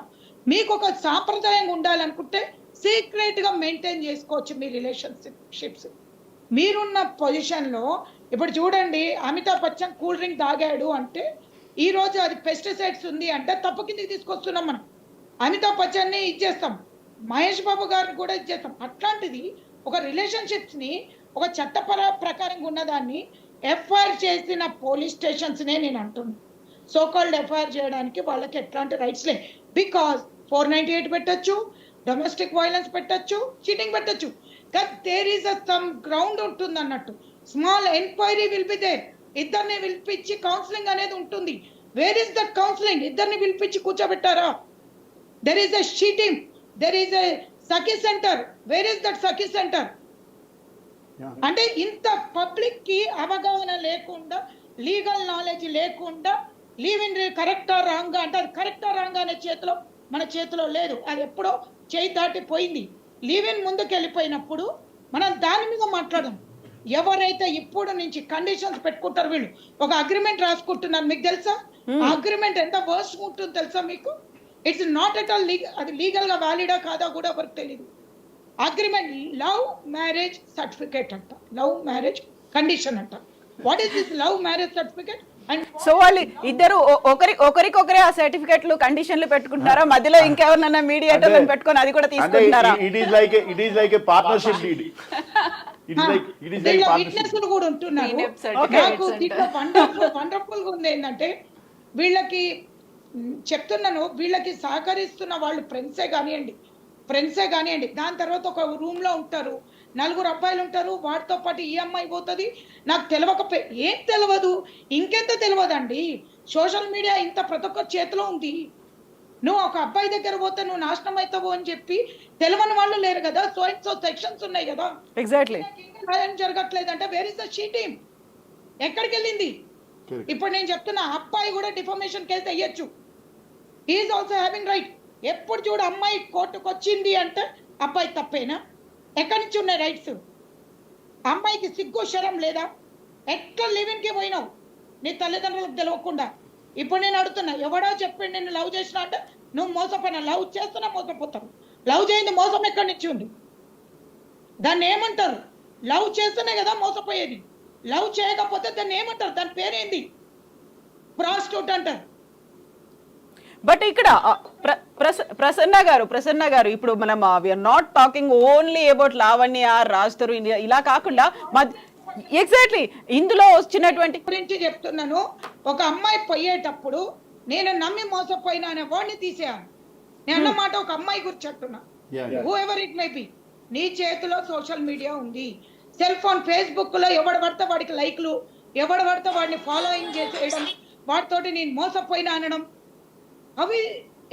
మీకు ఒక సాంప్రదాయం ఉండాలనుకుంటే సీక్రెట్గా మెయింటైన్ చేసుకోవచ్చు మీ రిలేషన్షిప్స్. మీరున్న పొజిషన్లో ఇప్పుడు చూడండి, అమితాబ్ బచ్చన్ కూల్ డ్రింక్ తాగాడు అంటే ఈరోజు అది పెస్టిసైడ్స్ ఉంది అంటే తప్పు కిందకి తీసుకొస్తున్నాం మనం. అమితాబ్ బచ్చన్ని ఇచ్చేస్తాం, మహేష్ బాబు గారిని కూడా ఇచ్చేస్తాం. అట్లాంటిది ఒక రిలేషన్షిప్స్ని ఒక ప్రకారంగా ఉన్నదాన్ని ఎఫ్ఐఆర్ చేసిన పోలీస్ స్టేషన్స్నే నేను అంటున్నాను. సోకాల్డ్ ఎఫ్ఐఆర్ చేయడానికి వాళ్ళకి ఎట్లాంటి రైట్స్ లే. బికాజ్ 498 పెట్టచ్చు, డొమెస్టిక్ వైలెన్స్ పెట్టచ్చు, చీటింగ్ పెట్టచ్చు. But there is some ground ఉంటుంది అన్నట్టు. Small enquiry will be there. ఇద్దరిని పిలిపించి కౌన్సిలింగ్ అనేది ఉంటుంది. Where is that counselling? ఇద్దరిని పిలిపించి కూర్చోబెట్టారా? There is a seating, there is a Sakhi centre. Where is that Sakhi centre? అంటే ఇంత పబ్లిక్ కి అవగాహన లేకుండా, లీగల్ నాలెడ్జ్ లేకుండా లీవ్ ఇన్ కరెక్టా రాంగా అంటే అది కరెక్టా రాంగా అనే మన చేతిలో లేదు. అది ఎప్పుడో చేయి దాటిపోయింది. లీవ్ ఇన్ ముందుకు వెళ్ళిపోయినప్పుడు మనం దాని మీద మాట్లాడదాం. ఎవరైతే ఇప్పుడు నుంచి కండిషన్స్ పెట్టుకుంటారు వీళ్ళు, ఒక అగ్రిమెంట్ రాసుకుంటున్నారు. మీకు తెలుసా ఆ అగ్రిమెంట్ ఎంత వర్స్ట్ ఉంటుంది తెలుసా మీకు? ఇట్స్ నాట్ ఎట్ ఆల్ అది లీగల్ గా వ్యాలిడా కాదా కూడా ఎవరికి తెలియదు. అగ్రిమెంట్ లవ్ మ్యారేజ్ సర్టిఫికేట్ అంట, లవ్ మ్యారేజ్ కండిషన్ అంట. What is this love marriage certificate? So వాళ్ళు ఇద్దరు ఒకరికొకరే ఆ సర్టిఫికెట్లు కండిషన్లు పెట్టుకుంటారా? మధ్యలో ఇంకెవరినైనా మీడియేటర్లను పెట్టుకొని అది కూడా తీసుకుంటారా? It is like a partnership deed. విట్నెస్లు కూడా ఉంటున్నారు. నాకు దీంట్లో వండర్ఫుల్ గా ఉంది ఏంటంటే వీళ్ళకి చెప్తున్నాను, వీళ్ళకి సహకరిస్తున్న వాళ్ళు ఫ్రెండ్సే కానివ్వండి. దాని తర్వాత ఒక రూమ్ లో ఉంటారు, 4 అబ్బాయిలు ఉంటారు, వాటితో పాటు ఈ అమ్మాయి పోతుంది. నాకు ఏం తెలియదు, ఇంకెంత తెలియదండి. సోషల్ మీడియా ఇంత ప్రతి ఒక్క చేతిలో ఉంది. నువ్వు ఒక అబ్బాయి దగ్గర పోతే నువ్వు నాశనం అవుతావు అని చెప్పి తెలియని వాళ్ళు లేరు కదా. సో సెక్షన్స్ ఉన్నాయి కదా. ఎగ్జాక్ట్లీ జరగట్లేదంటే వేర్ ఇస్ ద షీటింగ్? ఎక్కడికి వెళ్ళింది? ఇప్పుడు నేను చెప్తున్నా, అబ్బాయి కూడా డిఫర్మేషన్ కేసు వేయచ్చు. Is also having right. ఎప్పుడు చూడు అమ్మాయి కోర్టుకు వచ్చింది అంటే అబ్బాయి తప్పేనా? ఎక్కడి నుంచి ఉన్నాయి రైట్స్? అమ్మాయికి సిగ్గు శరం లేదా? ఎట్లా లివింగ్కి పోయినావు నీ తల్లిదండ్రులకు తెలియకుండా? ఇప్పుడు నేను అడుగుతున్నా, ఎవడో చెప్పండి నేను లవ్ చేసిన అంటే నువ్వు మోసపోయినా. లవ్ చేస్తున్నా మోసపోతావు. లవ్ చేయింది మోసం ఎక్కడి నుంచి ఉంది? దాన్ని ఏమంటారు? లవ్ చేస్తేనే కదా మోసపోయేది. లవ్ చేయకపోతే దాన్ని ఏమంటారు? దాని పేరేంది? ప్రాస్టిట్యూట్ అంటారు. బట్ ఇక్కడ ప్రసన్న గారు ఇప్పుడు మనం we're not talking only about Lavanya, Raj Tarun ఇలా కాకుండా ఎగ్జాక్ట్లీ ఇందులో వచ్చినటువంటి గురించి చెప్తున్నాను. ఒక అమ్మాయి పోయేటప్పుడు నేను నమ్మి మోసపోయినా అనే వాడిని తీసేయాలి. నేను అన్నమాట ఒక అమ్మాయి గురించి చెప్తున్నా. Who ever it may B, నీ చేతిలో సోషల్ మీడియా ఉంది. సెల్ ఫోన్ ఫేస్బుక్ లో ఎవడు పడితే వాడికి లైక్లు, ఎవడు పడితే వాడిని ఫాలోయింగ్ చేసేయడం, వాటితోటి నేను మోసపోయినా అనడం, అవి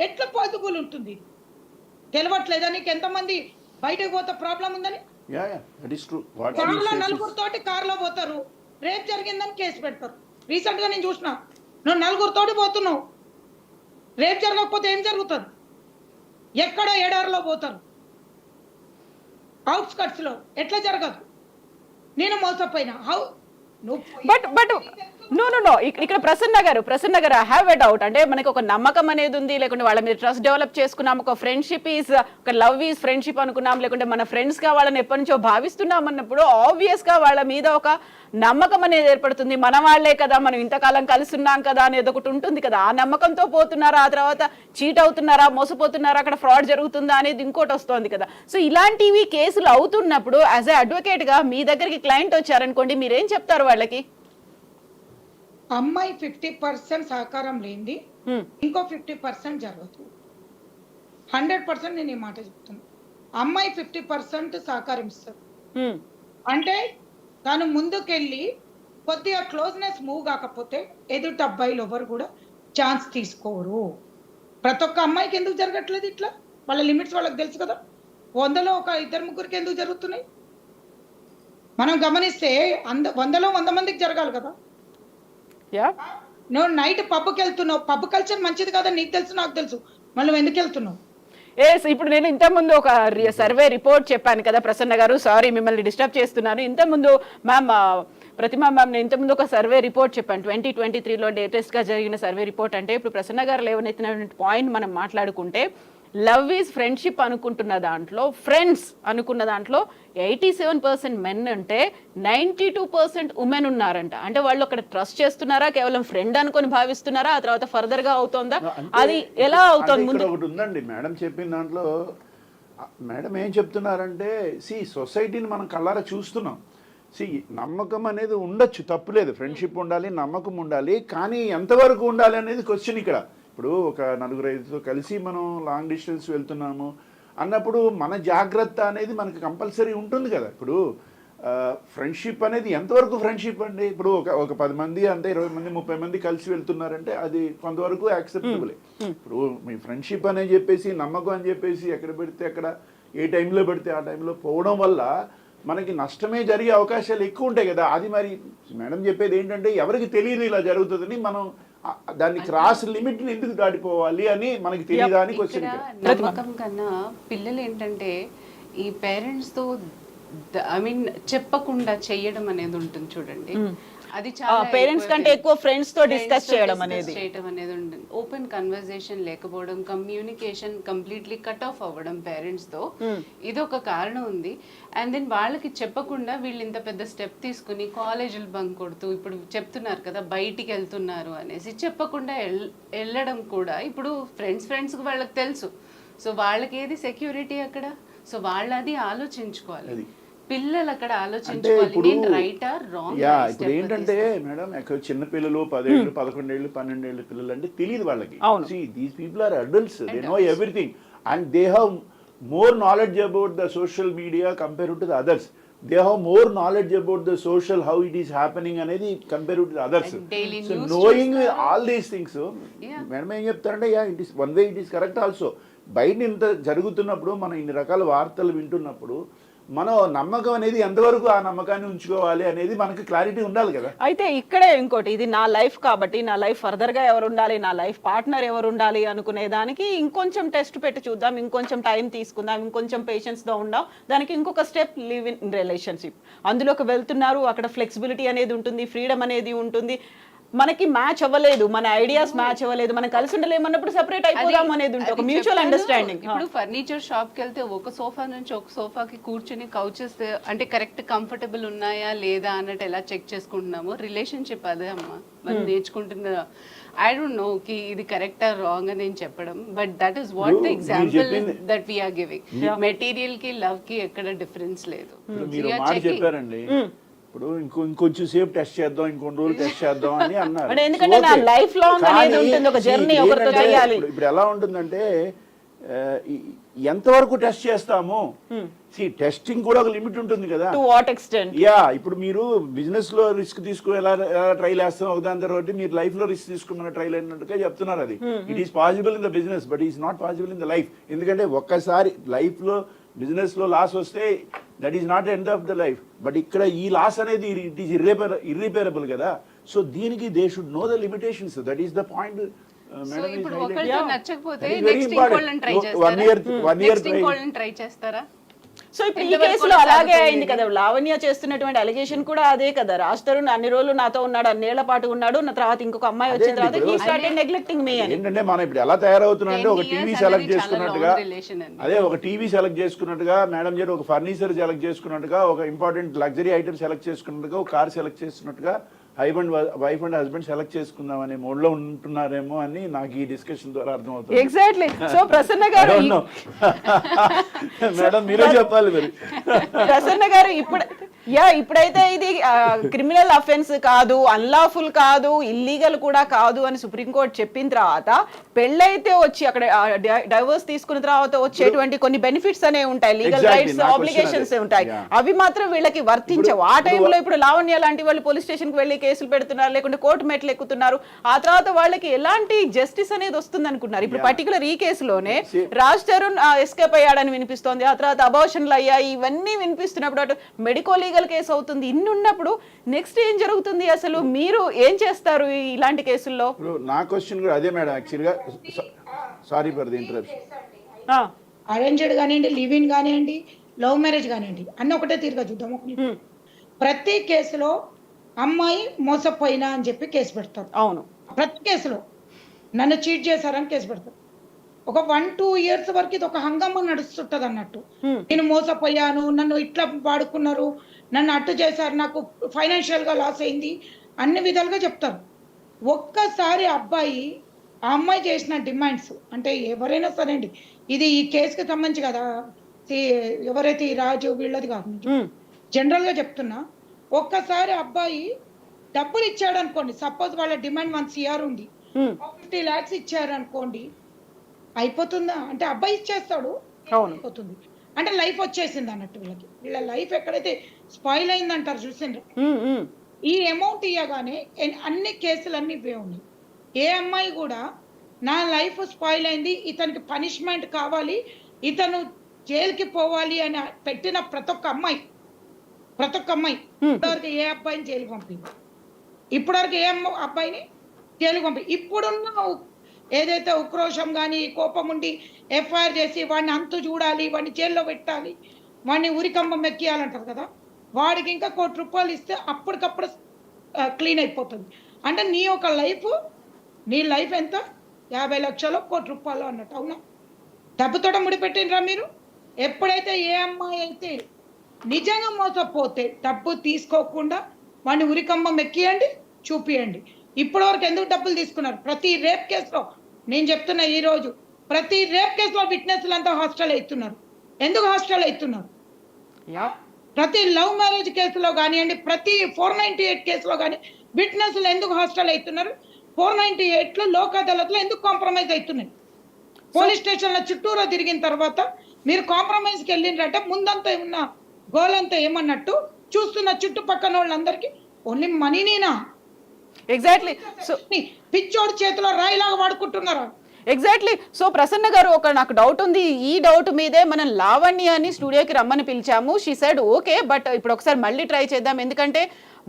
ఎట్లా పాసిబుల్ ఉంటుంది? తెలియట్లేదా నీకు ఎంతమంది బయటకు పోతే ప్రాబ్లం ఉందని? Yeah that is true. What కార్లో నలుగురితోటి కార్లో పోతారు, రేప్ జరిగిందని కేసు పెడతారు. రీసెంట్ గా నేను చూసిన, నువ్వు నలుగురితోటి పోతున్నావు, రేప్ జరగకపోతే ఏం జరుగుతుంది? ఎక్కడో ఏడారిలో పోతారు, అవుట్స్కట్స్ లో, ఎట్లా జరగదు? నేను మోసపోయినా హౌ బట్ నో ఇక్కడ ప్రసన్న గారు ఐ హ్యావ్ ఎ డౌట్. అంటే మనకి ఒక నమ్మకం అనేది ఉంది, లేకుంటే వాళ్ళ మీద ట్రస్ట్ డెవలప్ చేసుకున్నాం, ఒక ఫ్రెండ్షిప్ ఈజ్ ఒక లవ్ ఈజ్ ఫ్రెండ్షిప్ అనుకున్నాం, లేకుంటే మన ఫ్రెండ్స్ గా వాళ్ళని ఎప్పటి నుంచో భావిస్తున్నాం అన్నప్పుడు ఆబ్వియస్ గా వాళ్ళ మీద ఒక నమ్మకం అనేది ఏర్పడుతుంది. మన వాళ్లే కదా, మనం ఇంతకాలం కలిసి ఉన్నాం కదా అనేది ఒకటి ఉంటుంది కదా. ఆ నమ్మకంతో పోతున్నారా, ఆ తర్వాత చీట్ అవుతున్నారా, మోసపోతున్నారా, అక్కడ ఫ్రాడ్ జరుగుతుందా అనేది ఇంకోటి వస్తుంది కదా. సో ఇలాంటివి కేసులు అవుతున్నప్పుడు యాజ్ ఏ అడ్వకేట్ గా మీ దగ్గరికి క్లయింట్ వచ్చారనుకోండి, మీరేం చెప్తారు వాళ్ళకి? అమ్మాయి 50% సహకారం లేనిది ఇంకో 50% జరగదు. 100% నేను ఈ మాట చెప్తాను. అమ్మాయి 50% సహకరిస్తారు అంటే తను ముందుకెళ్ళి కొద్దిగా క్లోజ్నెస్ మూవ్ కాకపోతే ఎదుటి అబ్బాయిలు ఎవరు కూడా ఛాన్స్ తీసుకోరు. ప్రతి ఒక్క అమ్మాయికి ఎందుకు జరగట్లేదు ఇట్లా? వాళ్ళ లిమిట్స్ వాళ్ళకి తెలుసు కదా. 100లో ఒక 2-3 ఎందుకు జరుగుతున్నాయి? మనం గమనిస్తే 100లో 100 మందికి జరగాలి కదా. నువ్వు నైట్ పబ్కి వెళ్తున్నావు, పబ్ కల్చర్ మంచిది కదా, నీకు తెలుసు నాకు తెలుసు, మళ్ళీ ఎందుకు వెళ్తున్నావు? ఇప్పుడు నేను ఇంతకుముందు ఒక సర్వే రిపోర్ట్ చెప్పాను కదా ప్రసన్న గారు, సారీ మిమ్మల్ని డిస్టర్బ్ చేస్తున్నాను. ఇంతకుముందు మ్యామ్ ప్రతిమా మ్యామ్ నేను ఇంతకుముందు ఒక సర్వే రిపోర్ట్ చెప్పాను 2023లో లేటెస్ట్ గా జరిగిన సర్వే రిపోర్ట్. అంటే ఇప్పుడు ప్రసన్న గారు లేవనెత్తిన పాయింట్ మనం మాట్లాడుకుంటే లవ్ ఈజ్ ఫ్రెండ్షిప్ అనుకుంటున్న దాంట్లో, ఫ్రెండ్స్ అనుకున్న దాంట్లో 87% మెన్ అంటే 92% ఉమెన్ ఉన్నారంట. అంటే వాళ్ళు అక్కడ ట్రస్ట్ చేస్తున్నారా, కేవలం ఫ్రెండ్ అనుకొని భావిస్తున్నారా, ఆ తర్వాత ఫర్దర్ గా అవుతుందా, అది ఎలా అవుతుంది? ముందు ఒకటి ఉందండి మేడం చెప్పిన దాంట్లో. మేడం ఏం చెప్తున్నారంటే సొసైటీని మనం కళ్ళారా చూస్తున్నాం. నమ్మకం అనేది ఉండొచ్చు, తప్పులేదు, ఫ్రెండ్షిప్ ఉండాలి, నమ్మకం ఉండాలి, కానీ ఎంతవరకు ఉండాలి అనేది క్వశ్చన్ ఇక్కడ. ఇప్పుడు ఒక 4-5తో కలిసి మనం లాంగ్ డిస్టెన్స్ వెళ్తున్నాము అన్నప్పుడు మన జాగ్రత్త అనేది మనకు కంపల్సరీ ఉంటుంది కదా. ఇప్పుడు ఫ్రెండ్షిప్ అనేది ఎంతవరకు ఫ్రెండ్షిప్ అండి? ఇప్పుడు ఒక 10 మంది అంటే 20 మంది 30 మంది కలిసి వెళ్తున్నారంటే అది కొంతవరకు యాక్సెప్టబులే. ఇప్పుడు మీ ఫ్రెండ్షిప్ అని చెప్పేసి, నమ్మకం అని చెప్పేసి ఎక్కడ పెడితే అక్కడ, ఏ టైంలో పెడితే ఆ టైంలో పోవడం వల్ల మనకి నష్టమే జరిగే అవకాశాలు ఎక్కువ ఉంటాయి కదా. అది మరి మేడం చెప్పేది ఏంటంటే ఎవరికి తెలియదు ఇలా జరుగుతుందని, మనం దాన్ని క్రాస్ లిమిట్ ని ఎందుకు దాటిపోవాలి అని మనకి తెలియదా అని క్వశ్చన్. నమ్మకం కన్నా పిల్లలు ఏంటంటే ఈ పేరెంట్స్ తో ఐ మీన్ చెప్పకుండా చెయ్యడం అనేది ఉంటుంది చూడండి. అది చాలా పేరెంట్స్ కంటే ఎక్కువ ఫ్రెండ్స్ తో డిస్కస్ చేయడం అనేది ఉంటుంది. ఓపెన్ కన్వర్సేషన్ లేకపోవడం, కమ్యూనికేషన్ కంప్లీట్లీ కట్ ఆఫ్ అవ్వడం పేరెంట్స్ తో, ఇది ఒక కారణం ఉంది. అండ్ దెన్ వాళ్ళకి చెప్పకుండా వీళ్ళు ఇంత పెద్ద స్టెప్ తీసుకుని కాలేజీలు బంక్ కొడుతూ ఇప్పుడు చెప్తున్నారు కదా బయటికి వెళ్తున్నారు అనేసి, చెప్పకుండా వెళ్ళడం కూడా ఇప్పుడు ఫ్రెండ్స్ వాళ్ళకి తెలుసు. సో వాళ్ళకి ఏది సెక్యూరిటీ అక్కడ? సో వాళ్ళది ఆలోచించుకోవాలి. పిల్లలు అక్కడ ఆలోచించుకోవాలి, నేను రైట్ ఆర్ రాంగ్. ఇప్పుడు ఏంటంటే మేడం చిన్న పిల్లలు 10 ఏళ్ళు 11 ఏళ్ళు 12 ఏళ్ళ పిల్లలు అంటే తెలియదు వాళ్ళకి. These people are adults, they know everything and they have more knowledge about the social media compare to the others. They have more knowledge about the social how it is happening అనేది compare to the others. So knowing all these things madam ఏం చెప్తారంటే it is one way, it is correct also. బయట ఇంత జరుగుతున్నప్పుడు మనం ఇన్ని రకాల వార్తలు వింటున్నప్పుడు మనం నమ్మకం అనేది ఎంతవరకు ఆ నమ్మకాన్ని ఉంచుకోవాలి అనేది మనకి క్లారిటీ ఉండాలి కదా. అయితే ఇక్కడే ఇంకోటి, ఇది నా లైఫ్ కాబట్టి నా లైఫ్ ఫర్దర్ గా ఎవరు ఉండాలి, నా లైఫ్ పార్ట్నర్ ఎవరు ఉండాలి అనుకునే దానికి ఇంకొంచెం టెస్ట్ పెట్టి చూద్దాం, ఇంకొంచెం టైం తీసుకుందాం, ఇంకొంచెం పేషెన్స్ తో ఉందాం. దానికి ఇంకొక స్టెప్ లివ్ ఇన్ రిలేషన్షిప్. అందులోకి వెళ్తున్నారు, అక్కడ ఫ్లెక్సిబిలిటీ అనేది ఉంటుంది, ఫ్రీడమ్ అనేది ఉంటుంది. మనకి మ్యాచ్ అవ్వలేదు, మన ఐడియాస్ మ్యాచ్ అవ్వలేదు, మనం కలిసి ఉండలేమన్నప్పుడు సెపరేట్ అయిపోదాం అనేది ఉంటుంది, ఒక మ్యూచువల్ అండర్స్టాండింగ్. ఇప్పుడు ఫర్నిచర్ షాప్ కి వెళ్తే ఒక సోఫా నుంచి ఒక సోఫాకి కూర్చుని కౌచెస్ అంటే కరెక్ట్ కంఫర్టబుల్ ఉన్నాయా లేదా అన్నట్టు ఎలా చెక్ చేసుకుంటున్నాము. రిలేషన్షిప్ అదే అమ్మా మనం నేర్చుకుంటున్న. ఐ డోంట్ నో కి ఇది కరెక్ట్ ఆర్ రాంగ్ అని నేను చెప్పడం, but that is what the example that we're giving. Material కి లవ్ కి ఎక్కడ డిఫరెన్స్ లేదు. చెప్పారండి ఇప్పుడు ఇంకొంచెం సేపు టెస్ట్ చేద్దాం, ఇంకొన్ని రోజులు టెస్ట్ చేద్దాం అని అన్నారు. ఎందుకంటే నా లైఫ్ లాంగ్ అనేది ఉంటుంది, ఒక జర్నీ ఒకరితో చేయాలి. ఇప్పుడు ఎలా ఉంటుందంటే ఎంతవరకు టెస్ట్ చేస్తాము? టెస్టింగ్ కూడా ఒక లిమిట్ ఉంటుంది కదా. To what extent? ఇప్పుడు మీరు బిజినెస్ లో రిస్క్ తీసుకుని ఎలా ట్రైల్ వేస్తాం ఒకదాని తర్వాత మీరు లైఫ్ లో రిస్క్ తీసుకున్న ట్రైల్ అయినట్టుగా చెప్తున్నారు. అది it is possible in the business but is not possible in the life. ఎందుకంటే ఒక్కసారి లైఫ్ లో బిజినెస్ లో లాస్ వస్తే that is not end of the life. But ఇక్కడ ఈ లాస్ అనేది ఇట్ ఈస్ ఇర్రిపేరబుల్ కదా. సో దీనికి they should know the limitations. That is the point. So ఇప్పుడు ఒకరితో నచ్చకపోతే నెక్స్ట్ ఇంకోళ్ళని ట్రై చేస్తారా? సో ఇప్పుడు ఈ కేసులో అలాగే అయింది కదా. లావణ్య చేస్తున్నటువంటి అలిగేషన్ కూడా అదే కదా. రాజ్ తరుణ్ అన్ని రోజులు నాతో ఉన్నాడు, అన్నేళ్ల పాటు ఉన్నాడు, నా తర్వాత ఇంకొక అమ్మాయి వచ్చిన తర్వాత హీ స్టార్టెడ్ నెగ్లెక్టింగ్ మీ అని. ఏంటంటే మనం ఇప్పుడు ఎలా తయారవుతున్నా అంటే ఒక టీవీ సెలెక్ట్ చేసుకున్నట్టుగా, అదే ఒక టీవీ సెలెక్ట్ చేసుకున్నట్టుగా, మేడం గారు ఒక ఫర్నిచర్ సెలెక్ట్ చేసుకున్నట్టుగా, ఒక ఇంపార్టెంట్ లగ్జరీ ఐటమ్ సెలెక్ట్ చేసుకున్నట్టుగా, ఒక కార్ సెలెక్ట్ చేసుకున్నట్టుగా వైఫ్ అండ్ హస్బెండ్ సెలెక్ట్ చేసుకుందాం అనే మోడ్ లో ఉంటున్నారేమో అని నాకు ఈ డిస్కషన్ ద్వారా అర్థమవుతుంది. ఎగ్జాక్ట్లీ. సో ప్రసన్న గారు మేడం మీరే చెప్పాలి మరి. ప్రసన్న గారు ఇప్పుడైతే ఇది క్రిమినల్ అఫెన్స్ కాదు, అన్లాఫుల్ కాదు, ఇల్లీగల్ కూడా కాదు అని సుప్రీంకోర్టు చెప్పిన తర్వాత పెళ్ళైతే వచ్చి అక్కడ డైవర్స్ తీసుకున్న తర్వాత వచ్చేటువంటి కొన్ని బెనిఫిట్స్ అనేవి ఉంటాయి, లీగల్ రైట్స్ ఆబ్లిగేషన్స్ ఉంటాయి, అవి మాత్రం వీళ్ళకి వర్తించవు. ఆ టైంలో ఇప్పుడు లావణ్య లాంటి వాళ్ళు పోలీస్ స్టేషన్ కి వెళ్ళి కేసులు పెడుతున్నారు, లేకుంటే కోర్టు మెట్లు ఎక్కుతున్నారు. ఆ తర్వాత వాళ్ళకి ఎలాంటి జస్టిస్ అనేది వస్తుంది అనుకున్నారు? ఇప్పుడు పర్టికులర్ ఈ కేసులోనే రాజ్ తరుణ్ ఎస్కేప్ అయ్యాడని వినిపిస్తోంది, ఆ తర్వాత అబార్షన్లు అయ్యాయి, ఇవన్నీ వినిపిస్తున్నప్పుడు అటు మెడికో లీగల్ కేసు అవుతుంది. ఇన్ని ఉన్నప్పుడు నెక్స్ట్ ఏం జరుగుతుంది? అసలు మీరు ఏం చేస్తారు ఇలాంటి కేసుల్లో? నా క్వశ్చన్ కూడా అదే మేడం. యాక్చువల్గా sorry for the interruption. Arranged కానివ్వండి, లివ్ ఇన్ కానివ్వండి, లవ్ మ్యారేజ్ కానివ్వండి, అన్ని ఒకటే తీరుగా చూద్దాం. ప్రతి కేసులో అమ్మాయి మోసపోయినా అని చెప్పి కేసు పెడతారు. అవును, ప్రతి కేసులో నన్ను చీట్ చేశారని కేసు పెడతారు. ఒక 1-2 years వరకు ఇది ఒక హంగమ్మ నడుస్తుంటది అన్నట్టు. నేను మోసపోయాను, నన్ను ఇట్లా వాడుకున్నారు, నన్ను అట్టు చేశారు, నాకు ఫైనాన్షియల్ గా లాస్ అయింది, అన్ని విధాలుగా చెప్తారు. ఒక్కసారి అబ్బాయి ఆ అమ్మాయి చేసిన డిమాండ్స్ అంటే ఎవరైనా సరే అండి, ఇది ఈ కేసుకి సంబంధించి కదా, ఎవరైతే ఈ రాజు వీళ్ళది కాదు, జనరల్ గా చెప్తున్నా. ఒక్కసారి అబ్బాయి డబ్బులు ఇచ్చాడు అనుకోండి, సపోజ్ వాళ్ళ డిమాండ్ 1 CR ఉంది, 50 lakhs ఇచ్చారు అనుకోండి, అయిపోతుందా అంటే అబ్బాయి ఇచ్చేస్తాడు, అయిపోతుంది అంటే లైఫ్ వచ్చేసింది అన్నట్టు. వీళ్ళ లైఫ్ ఎక్కడైతే స్పాయిల్ అయింది అంటారు చూసిండ్రు, ఈ అమౌంట్ ఇవ్వగానే అన్ని కేసులన్నీ ఇవే ఉన్నాయి. ఏ అమ్మాయి కూడా నా లైఫ్ స్పాయిల్ అయింది, ఇతనికి పనిష్మెంట్ కావాలి, ఇతను జైలుకి పోవాలి అని పెట్టిన ప్రతి ఒక్క అమ్మాయి ఇప్పటివరకు ఏ అబ్బాయిని జైలుకి పంపింది, ఇప్పటివరకు ఏ అబ్బాయిని జైలుకి పంపి, ఇప్పుడున్న ఏదైతే ఉక్రోషం కానీ కోపం ఉండి ఎఫ్ఐఆర్ చేసి వాడిని అంతు చూడాలి, వాడిని జైల్లో పెట్టాలి, వాడిని ఉరికంబం ఎక్కియాలంటారు కదా, వాడికి ఇంకా ₹1 కోటి ఇస్తే అప్పటికప్పుడు క్లీన్ అయిపోతుంది. అంటే నీ లైఫ్ ఎంత 50 లక్షలు ₹1 కోటి అన్నట్టు. అవునా? డబ్బుతో ముడిపెట్టినరా మీరు? ఎప్పుడైతే ఏ అమ్మాయి అయితే నిజంగా మోసపోతే డబ్బు తీసుకోకుండా వాడిని ఉరికంబం ఎక్కియండి, చూపియండి. ఇప్పటి వరకు ఎందుకు డబ్బులు తీసుకున్నారు? ప్రతి రేప్ కేసులో నేను చెప్తున్నా, ఈ రోజు ప్రతి రేప్ కేసులో విట్నెస్లు అంతా హాస్టల్ అవుతున్నారు. ఎందుకు హాస్టల్ అవుతున్నారు? ప్రతి లవ్ మ్యారేజ్ కేసులో కానివ్వండి, ప్రతి 498 కేసులో కానీ విట్నెస్లు ఎందుకు హాస్టల్ అవుతున్నారు? 498లో లోక్ అదాలత్లో ఎందుకు కాంప్రమైజ్ అవుతున్నాయి? పోలీస్ స్టేషన్ల చుట్టూరా తిరిగిన తర్వాత మీరు కాంప్రమైజ్కి వెళ్ళినట్టే ముందంతా ఉన్న గోల్ అంతా ఏమన్నట్టు చూస్తున్న చుట్టుపక్కల వాళ్ళందరికీ ఓన్లీ మనీనేనా? ఎగ్జాక్ట్లీ. సో పిచ్చోడి చేతిలో రాయిలాగా వాడుకుంటున్నారా? ఎగ్జాక్ట్లీ. సో ప్రసన్న గారు, నాకు డౌట్ ఉంది. ఈ డౌట్ మీదే మనం లావణ్యని స్టూడియోకి రమ్మని పిలిచాము. షీ సెడ్ ఓకే, బట్ ఇప్పుడు ఒకసారి మళ్ళీ ట్రై చేద్దాం. ఎందుకంటే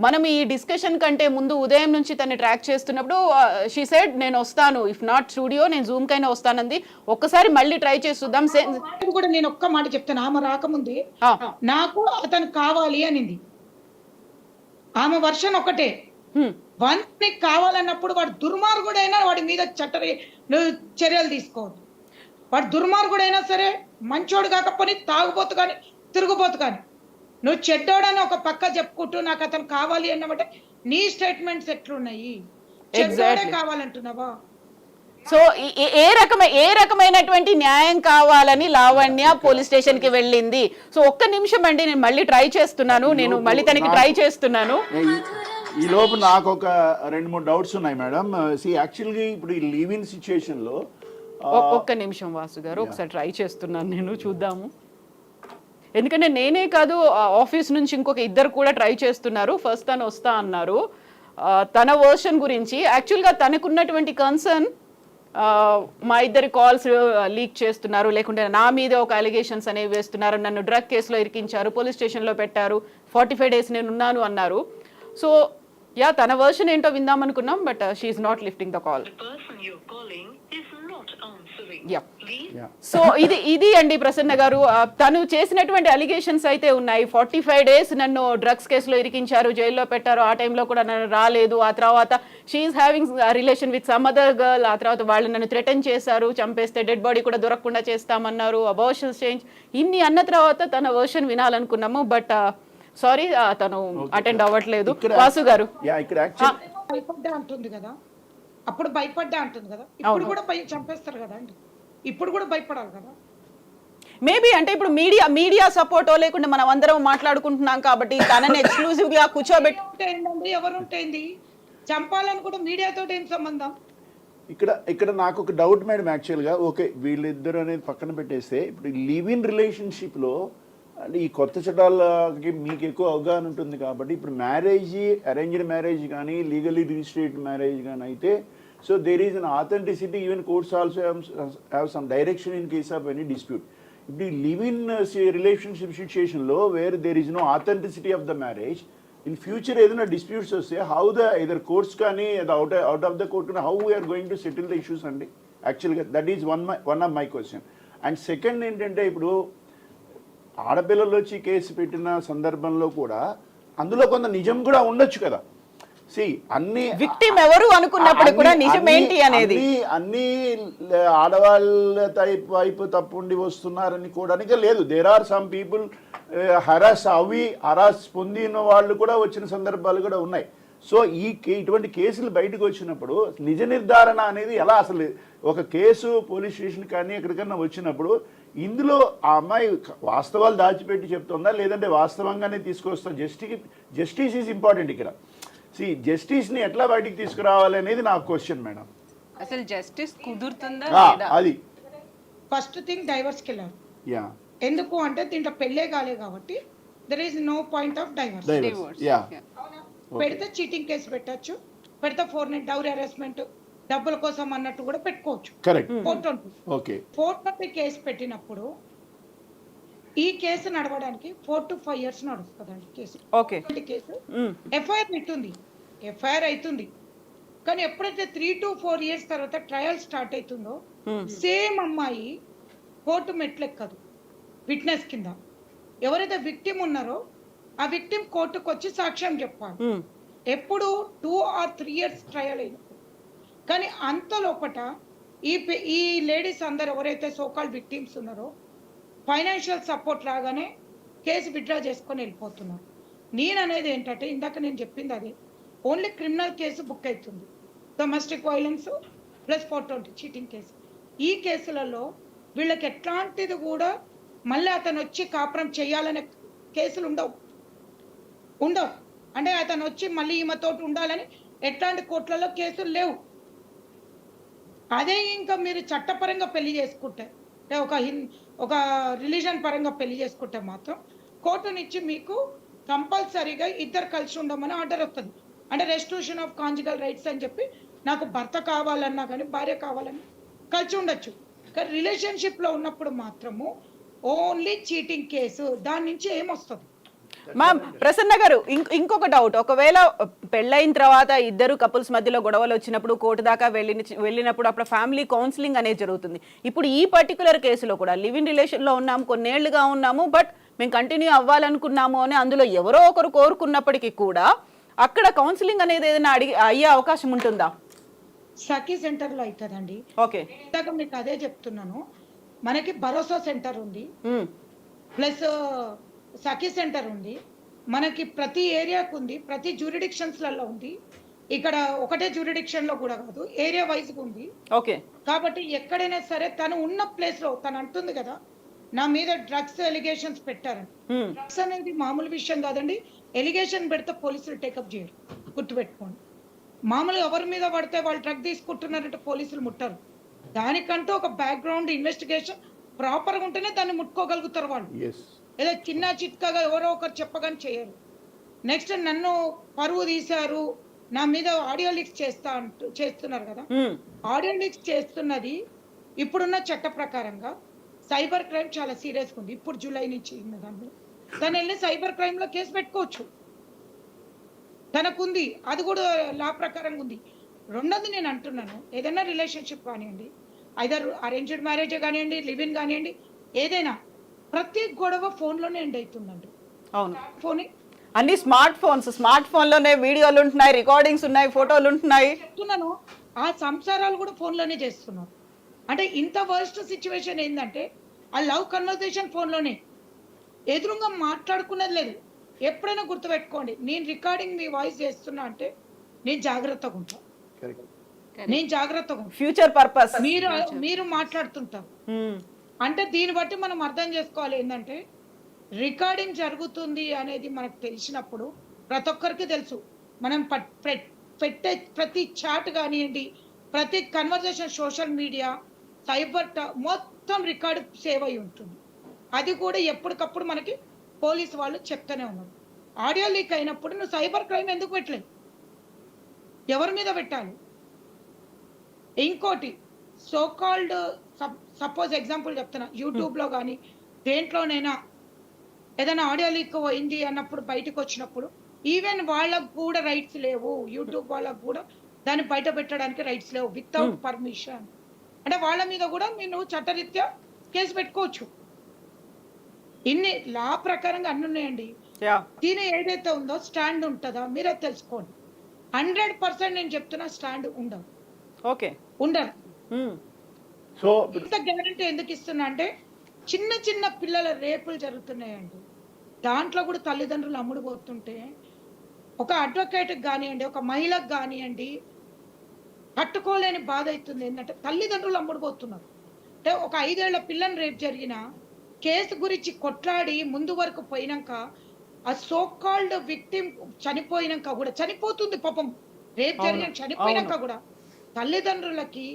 మనం ఈ డిస్కషన్ కంటే ముందు ఉదయం నుంచి తను ట్రాక్ చేస్తున్నప్పుడు షీ సెడ్ నేను వస్తాను, ఇఫ్ నాట్ స్టూడియో నేను జూమ్ కైనా వస్తానంది. ఒక్కసారి మళ్ళీ ట్రై చేసి చూద్దాం. కూడా నేను ఒక్క మాట చెప్తాను, ఆమె రాకముందే నాకు అతను కావాలి అనింది. ఆమె వర్షన్ ఒకటే, వన్స్ కావాలన్నప్పుడు వాడు దుర్మార్గుడైనా వాడి మీద చర్యలు తీసుకోవద్దు. వాడు దుర్మార్గుడైనా సరే, మంచోడు కాకపోతే తాగుబోతు కానీ తిరుగుబోతు కానీ, నువ్వు చెడ్డోడని ఒక పక్క చెప్పుకుంటూ నాకు అతను కావాలి అన్నమాట. నీ స్టేట్మెంట్స్ ఎట్లున్నాయి? చెడ్డోడే కావాలంటున్నావా? సో ఏ రకమైనటువంటి న్యాయం కావాలని లావణ్య పోలీస్ స్టేషన్ కి వెళ్ళింది? సో ఒక్క నిమిషం అండి, నేను మళ్ళీ ట్రై చేస్తున్నాను, నేను మళ్ళీ తనకి ట్రై చేస్తున్నాను. ఈ లోపు నాకు ఒక 2-3 డౌట్స్ ఉన్నాయి మేడం. యాక్చువల్గా ఇప్పుడు ఈ లివ్ ఇన్ సిచ్యుయేషన్లో ఒక్క నిమిషం వాసు గారు, ఒకసారి ట్రై చేస్తున్నాను నేను, చూద్దాము. ఎందుకంటే నేనే కాదు, ఆఫీస్ నుంచి ఇంకొక ఇద్దరు కూడా ట్రై చేస్తున్నారు. ఫస్ట్ తను వస్తా అన్నారు. తన వర్షన్ గురించి యాక్చువల్గా తనకున్నటువంటి కన్సర్న్, మా ఇద్దరి కాల్స్ లీక్ చేస్తున్నారు, లేకుంటే నా మీద ఒక అలిగేషన్స్ అనేవి వేస్తున్నారు, నన్ను డ్రగ్ కేసులో ఇరికించారు, పోలీస్ స్టేషన్లో పెట్టారు, 45 days నేను ఉన్నాను అన్నారు. సో యా, తన వర్షన్ ఏంటో విందాం అనుకున్నాం, but she's not lifting the call. Yeah, so ఇది అండి ప్రసన్న గారు, తను చేసినటువంటి అలిగేషన్స్ అయితే ఉన్నాయి. 45 days నన్ను డ్రగ్స్ కేసులో ఇరికించారు, జైల్లో పెట్టారు, ఆ టైంలో కూడా నన్ను రాలేదు. ఆ తర్వాత she's having relation with some other girl. ఆ తర్వాత వాళ్ళు నన్ను థ్రెటన్ చేశారు, చంపేస్తే డెడ్ బాడీ కూడా దొరకకుండా చేస్తామన్నారు, అబార్షన్స్ చేంజ్, ఇన్ని అన్న తర్వాత తన వర్షన్ వినాలనుకున్నాము. బట్ సారీ, తను అటెండ్ అవ్వట్లేదు. వాసు గారు, భయపడ్డా అంటుంది కదా, అప్పుడు భయపడ్డా అంటుంది కదా, ఇప్పుడు కూడా చంపేస్తారు కదా అండి, ఇప్పుడు కూడా భయపడాలి కదా. మేబీ అంటే ఇప్పుడు మీడియా సపోర్టో లేకుంటే మనం అందరం మాట్లాడుకుంటున్నాం కాబట్టి తనని ఎక్స్క్లూజివ్ గా కూర్చోబెట్టి ఎవరుంటేంది చంపాలని కూడా మీడియాతో ఏం సంబంధం? ఇక్కడ నాకు ఒక డౌట్ మేడం, యాక్చువల్గా ఓకే వీళ్ళిద్దరు అనేది పక్కన పెట్టేస్తే, ఇప్పుడు లివ్ ఇన్ రిలేషన్షిప్లో అంటే ఈ కొత్త చట్టాలకి మీకు ఎక్కువ అవగాహన ఉంటుంది కాబట్టి, ఇప్పుడు మ్యారేజ్, అరేంజ్డ్ మ్యారేజ్ కానీ లీగలీ రిజిస్టర్డ్ మ్యారేజ్ కానీ అయితే, so there is an authenticity, even courts also have some direction in case of any dispute. ఇప్పుడు ఈ లివ్ ఇన్ రిలేషన్షిప్ సిచ్యుయేషన్లో where there is no authenticity of the marriage, in future ఏదైనా disputes వస్తే how the either courts కానీ out of the court కానీ how we are going to settle the issues అండి. యాక్చువల్గా that is one of my question. And second ఏంటంటే, ఇప్పుడు ఆడపిల్లలు వచ్చి కేసు పెట్టిన సందర్భంలో కూడా అందులో కొంత నిజం కూడా ఉండొచ్చు కదా. అన్ని విక్టిమ్ ఎవరు అనుకున్నప్పుడు కూడా నిజం ఏంటి అనేది అన్ని ఆడవాళ్ళ వైపు తప్పుండి వస్తున్నారని కూడా లేదు. There are some people harass పొందిన వాళ్ళు కూడా వచ్చిన సందర్భాలు కూడా ఉన్నాయి. సో ఇటువంటి కేసులు బయటకు వచ్చినప్పుడు నిజ నిర్ధారణ అనేది ఎలా, అసలు ఒక కేసు పోలీస్ స్టేషన్ కానీ ఎక్కడికన్నా వచ్చినప్పుడు ఇందులో ఆ అమ్మాయి వాస్తవాలు దాచిపెట్టి చెప్తుందా, లేదంటే వాస్తవంగానే తీసుకొస్తా? జస్టిస్ ఈజ్ ఇంపార్టెంట్ ఇక్కడ. జస్టిస్ని ఎట్లా బయటికి తీసుకురావాలి అనేది నా క్వశ్చన్ మేడం. అసలు జస్టిస్ కుదురుతుందా? అది ఫస్ట్ థింగ్ డైవర్స్కి వెళ్ళారు. యా, ఎందుకు అంటే దీంట్లో పెళ్ళే కాలే కాబట్టి there is no point of divorce. పెడితే చీటింగ్ కేసు పెట్టచ్చు, పెడితే 4 డౌరీ హెరాస్మెంట్ డబ్బుల కోసం అన్నట్టు కూడా పెట్టుకోవచ్చు. కరెక్ట్. 420 కేసు పెట్టినప్పుడు ఈ కేసు నడవడానికి 4 to 5 years నడుస్తుందండి కేసు. కేసు ఎఫ్ఐఆర్ అవుతుంది కానీ ఎప్పుడైతే 3 to 4 years తర్వాత ట్రయల్ స్టార్ట్ అవుతుందో సేమ్ అమ్మాయి కోర్టు మెట్లెక్కదు, విట్నెస్ కింద. ఎవరైతే విక్టిమ్ ఉన్నారో ఆ విక్టిమ్ కోర్టుకు వచ్చి సాక్ష్యం చెప్పాలి. ఎప్పుడు 2 or 3 years ట్రయల్ అయినప్పుడు. కానీ అంత లోపట ఈ లేడీస్ అందరు ఎవరైతే సోకాల్డ్ విక్టిమ్స్ ఉన్నారో ఫైనాన్షియల్ సపోర్ట్ లాగానే కేసు విత్డ్రా చేసుకొని వెళ్ళిపోతున్నారు. నేను అనేది ఏంటంటే, ఇందాక నేను చెప్పింది అదే, ఓన్లీ క్రిమినల్ కేసు బుక్ అవుతుంది, domestic violence plus 420 cheating case. ఈ కేసులలో వీళ్ళకి ఎట్లాంటిది కూడా మళ్ళీ అతను వచ్చి కాపురం చేయాలనే కేసులు ఉండవు. అంటే అతను వచ్చి మళ్ళీ ఈమెతోటి ఉండాలని ఎట్లాంటి కోర్టులలో కేసులు లేవు. అదే ఇంకా మీరు చట్టపరంగా పెళ్లి చేసుకుంటే, ఒక రిలీజన్ పరంగా పెళ్లి చేసుకుంటే మాత్రం కోర్టునిచ్చి మీకు కంపల్సరీగా ఇద్దరు కలిసి ఉండమని ఆర్డర్ వస్తుంది. అంటే రెస్టిట్యూషన్ ఆఫ్ కాంజుగల్ రైట్స్ అని చెప్పి, నాకు భర్త కావాలన్నా కానీ భార్య కావాలని కలిసి ఉండొచ్చు. కానీ రిలేషన్షిప్లో ఉన్నప్పుడు మాత్రము ఓన్లీ చీటింగ్ కేసు, దాని నుంచి ఏమొస్తుంది? మ్యామ్, ప్రసన్న గారు, ఇంకొక డౌట్, ఒకవేళ పెళ్ళైన తర్వాత ఇద్దరు కపుల్స్ మధ్యలో గొడవలు వచ్చినప్పుడు కోర్టు దాకా వెళ్ళినప్పుడు అప్పుడు ఫ్యామిలీ కౌన్సిలింగ్ అనేది జరుగుతుంది. ఇప్పుడు ఈ పర్టికులర్ కేసులో కూడా లివ్ ఇన్ రిలేషన్లో ఉన్నాము, కొన్నేళ్లుగా ఉన్నాము, బట్ మేము కంటిన్యూ అవ్వాలనుకున్నాము అని అందులో ఎవరో ఒకరు కోరుకున్నప్పటికీ కూడా అక్కడ కౌన్సిలింగ్ అనేది ఏదైనా అయ్యే అవకాశం ఉంటుందా? సఖీ సెంటర్లో అవుతుందండి. ఓకే, ఇందాక మీకు అదే చెప్తున్నాను. మనకి భరోసా సెంటర్ ఉంది, ప్లస్ సఖీ సెంటర్ ఉంది, మనకి ప్రతి ఏరియాకు ఉంది, ప్రతి జ్యూరిడిక్షన్స్లలో ఉంది. ఇక్కడ ఒకటే జ్యూరిడిక్షన్ లో కూడా కాదు, ఏరియా వైజ్ ఉంది. ఓకే, కాబట్టి ఎక్కడైనా సరే తను ఉన్న ప్లేస్ లో తను అంటుంది కదా, నా మీద డ్రగ్స్ ఎలిగేషన్స్ పెట్టారని. డ్రగ్స్ అనేది మామూలు విషయం కాదండి. ఎలిగేషన్ పెడితే పోలీసులు టేకప్ చేయరు, గుర్తుపెట్టుకోండి. మామూలుగా ఎవరి మీద పడితే వాళ్ళు డ్రగ్ తీసుకుంటున్నారంటే పోలీసులు ముట్టరు. దానికంటూ ఒక బ్యాక్గ్రౌండ్ ఇన్వెస్టిగేషన్ ప్రాపర్గా ఉంటేనే దాన్ని ముట్టుకోగలుగుతారు వాళ్ళు. ఎస్. ఏదో చిన్న చిట్కాగా ఎవరో ఒకరు చెప్పగానే చేయరు. నెక్స్ట్ నన్ను పరువు తీశారు, నా మీద ఆడియో లీక్స్ చేస్తున్నారు కదా. ఆడియో లీక్స్ చేస్తున్నది ఇప్పుడున్న చట్ట ప్రకారంగా సైబర్ క్రైమ్ చాలా సీరియస్గా ఉంది. ఇప్పుడు జూలై నుంచి దాన్ని తను వెళ్ళి సైబర్ క్రైమ్ లో కేసు పెట్టుకోవచ్చు, తనకుంది, అది కూడా లా ప్రకారంగా ఉంది. రెండోది నేను అంటున్నాను, ఏదైనా రిలేషన్షిప్ కానివ్వండి, ఐదర్ అరేంజ్డ్ మ్యారేజ్ కానివ్వండి, లివ్ ఇన్ కానివ్వండి, ఏదైనా ప్రతి గొడవ ఫోన్లోనే ఎండ్ అవుతుందండి. అవును, ఫోన్ అన్ని స్మార్ట్ ఫోన్లోనే వీడియోలు ఉంటున్నాయి, రికార్డింగ్స్ ఉన్నాయి, ఫోటోలు ఉంటున్నాయి. చెప్తున్నాను, ఆ సంసారాలు కూడా ఫోన్లోనే చేస్తున్నారు. అంటే ఇంత వర్స్ట్ సిచ్యువేషన్ ఏంటంటే ఆ లవ్ కన్వర్సేషన్ ఫోన్లోనే, ఎదురుగా మాట్లాడుకున్నది లేదు. ఎప్పుడైనా గుర్తుపెట్టుకోండి, నేను రికార్డింగ్ మీ వాయిస్ చేస్తున్నా అంటే నేను జాగ్రత్తగా ఉంటా, నేను జాగ్రత్తగా ఉంటా. ఫ్యూచర్ పర్పస్ మీరు మాట్లాడుతుంటారు అంటే దీన్ని బట్టి మనం అర్థం చేసుకోవాలి ఏంటంటే రికార్డింగ్ జరుగుతుంది అనేది మనకు తెలిసినప్పుడు ప్రతి ఒక్కరికి తెలుసు, మనం పెట్టే ప్రతి చాట్ కానివ్వండి, ప్రతి కన్వర్జేషన్ సోషల్ మీడియా సైబర్ మొత్తం రికార్డు సేవ్ అయి ఉంటుంది. అది కూడా ఎప్పటికప్పుడు మనకి పోలీసు వాళ్ళు చెప్తూనే ఉన్నారు. ఆడియో లీక్ అయినప్పుడు నువ్వు సైబర్ క్రైమ్ ఎందుకు పెట్టలేదు, ఎవరి మీద పెట్టాలి? ఇంకోటి సోకాల్డ్ సపోజ్ ఎగ్జాంపుల్ చెప్తున్నా, యూట్యూబ్లో కానీ దేంట్లోనైనా ఏదైనా ఆడియో లీక్ అయింది అన్నప్పుడు బయటకు వచ్చినప్పుడు ఈవెన్ వాళ్ళకు కూడా రైట్స్ లేవు, యూట్యూబ్ వాళ్ళకు కూడా దాన్ని బయట పెట్టడానికి రైట్స్ లేవు వితౌట్ పర్మిషన్. అంటే వాళ్ళ మీద కూడా మీరు చట్టరీత్యా కేసు పెట్టుకోవచ్చు. ఇన్ని లా ప్రకారంగా అన్ని ఉన్నాయండి. దీని ఏదైతే ఉందో స్టాండ్ ఉంటుందా మీరే తెలుసుకోండి. 100% నేను చెప్తున్నా స్టాండ్ ఉండదు. ఓకే, ఉండదు. సో ఇంత గ్యారంటీ ఎందుకు ఇస్తున్నా అంటే చిన్న చిన్న పిల్లల రేపులు జరుగుతున్నాయండి, దాంట్లో కూడా తల్లిదండ్రులు అమ్ముడు పోతుంటే ఒక అడ్వకేట్కి కానివ్వండి, ఒక మహిళకు కానివ్వండి, తట్టుకోలేని బాధ అవుతుంది. ఏంటంటే తల్లిదండ్రులు అమ్ముడు పోతున్నారు. అంటే ఒక 5 ఏళ్ల పిల్లని రేపు జరిగిన కేసు గురించి కొట్లాడి ముందు వరకు పోయినాక ఆ సోకాల్డ్ విక్టిమ్ చనిపోయినాక కూడా, చనిపోతుంది పాపం, రేపు జరిగిన చనిపోయినాక కూడా తల్లిదండ్రులకి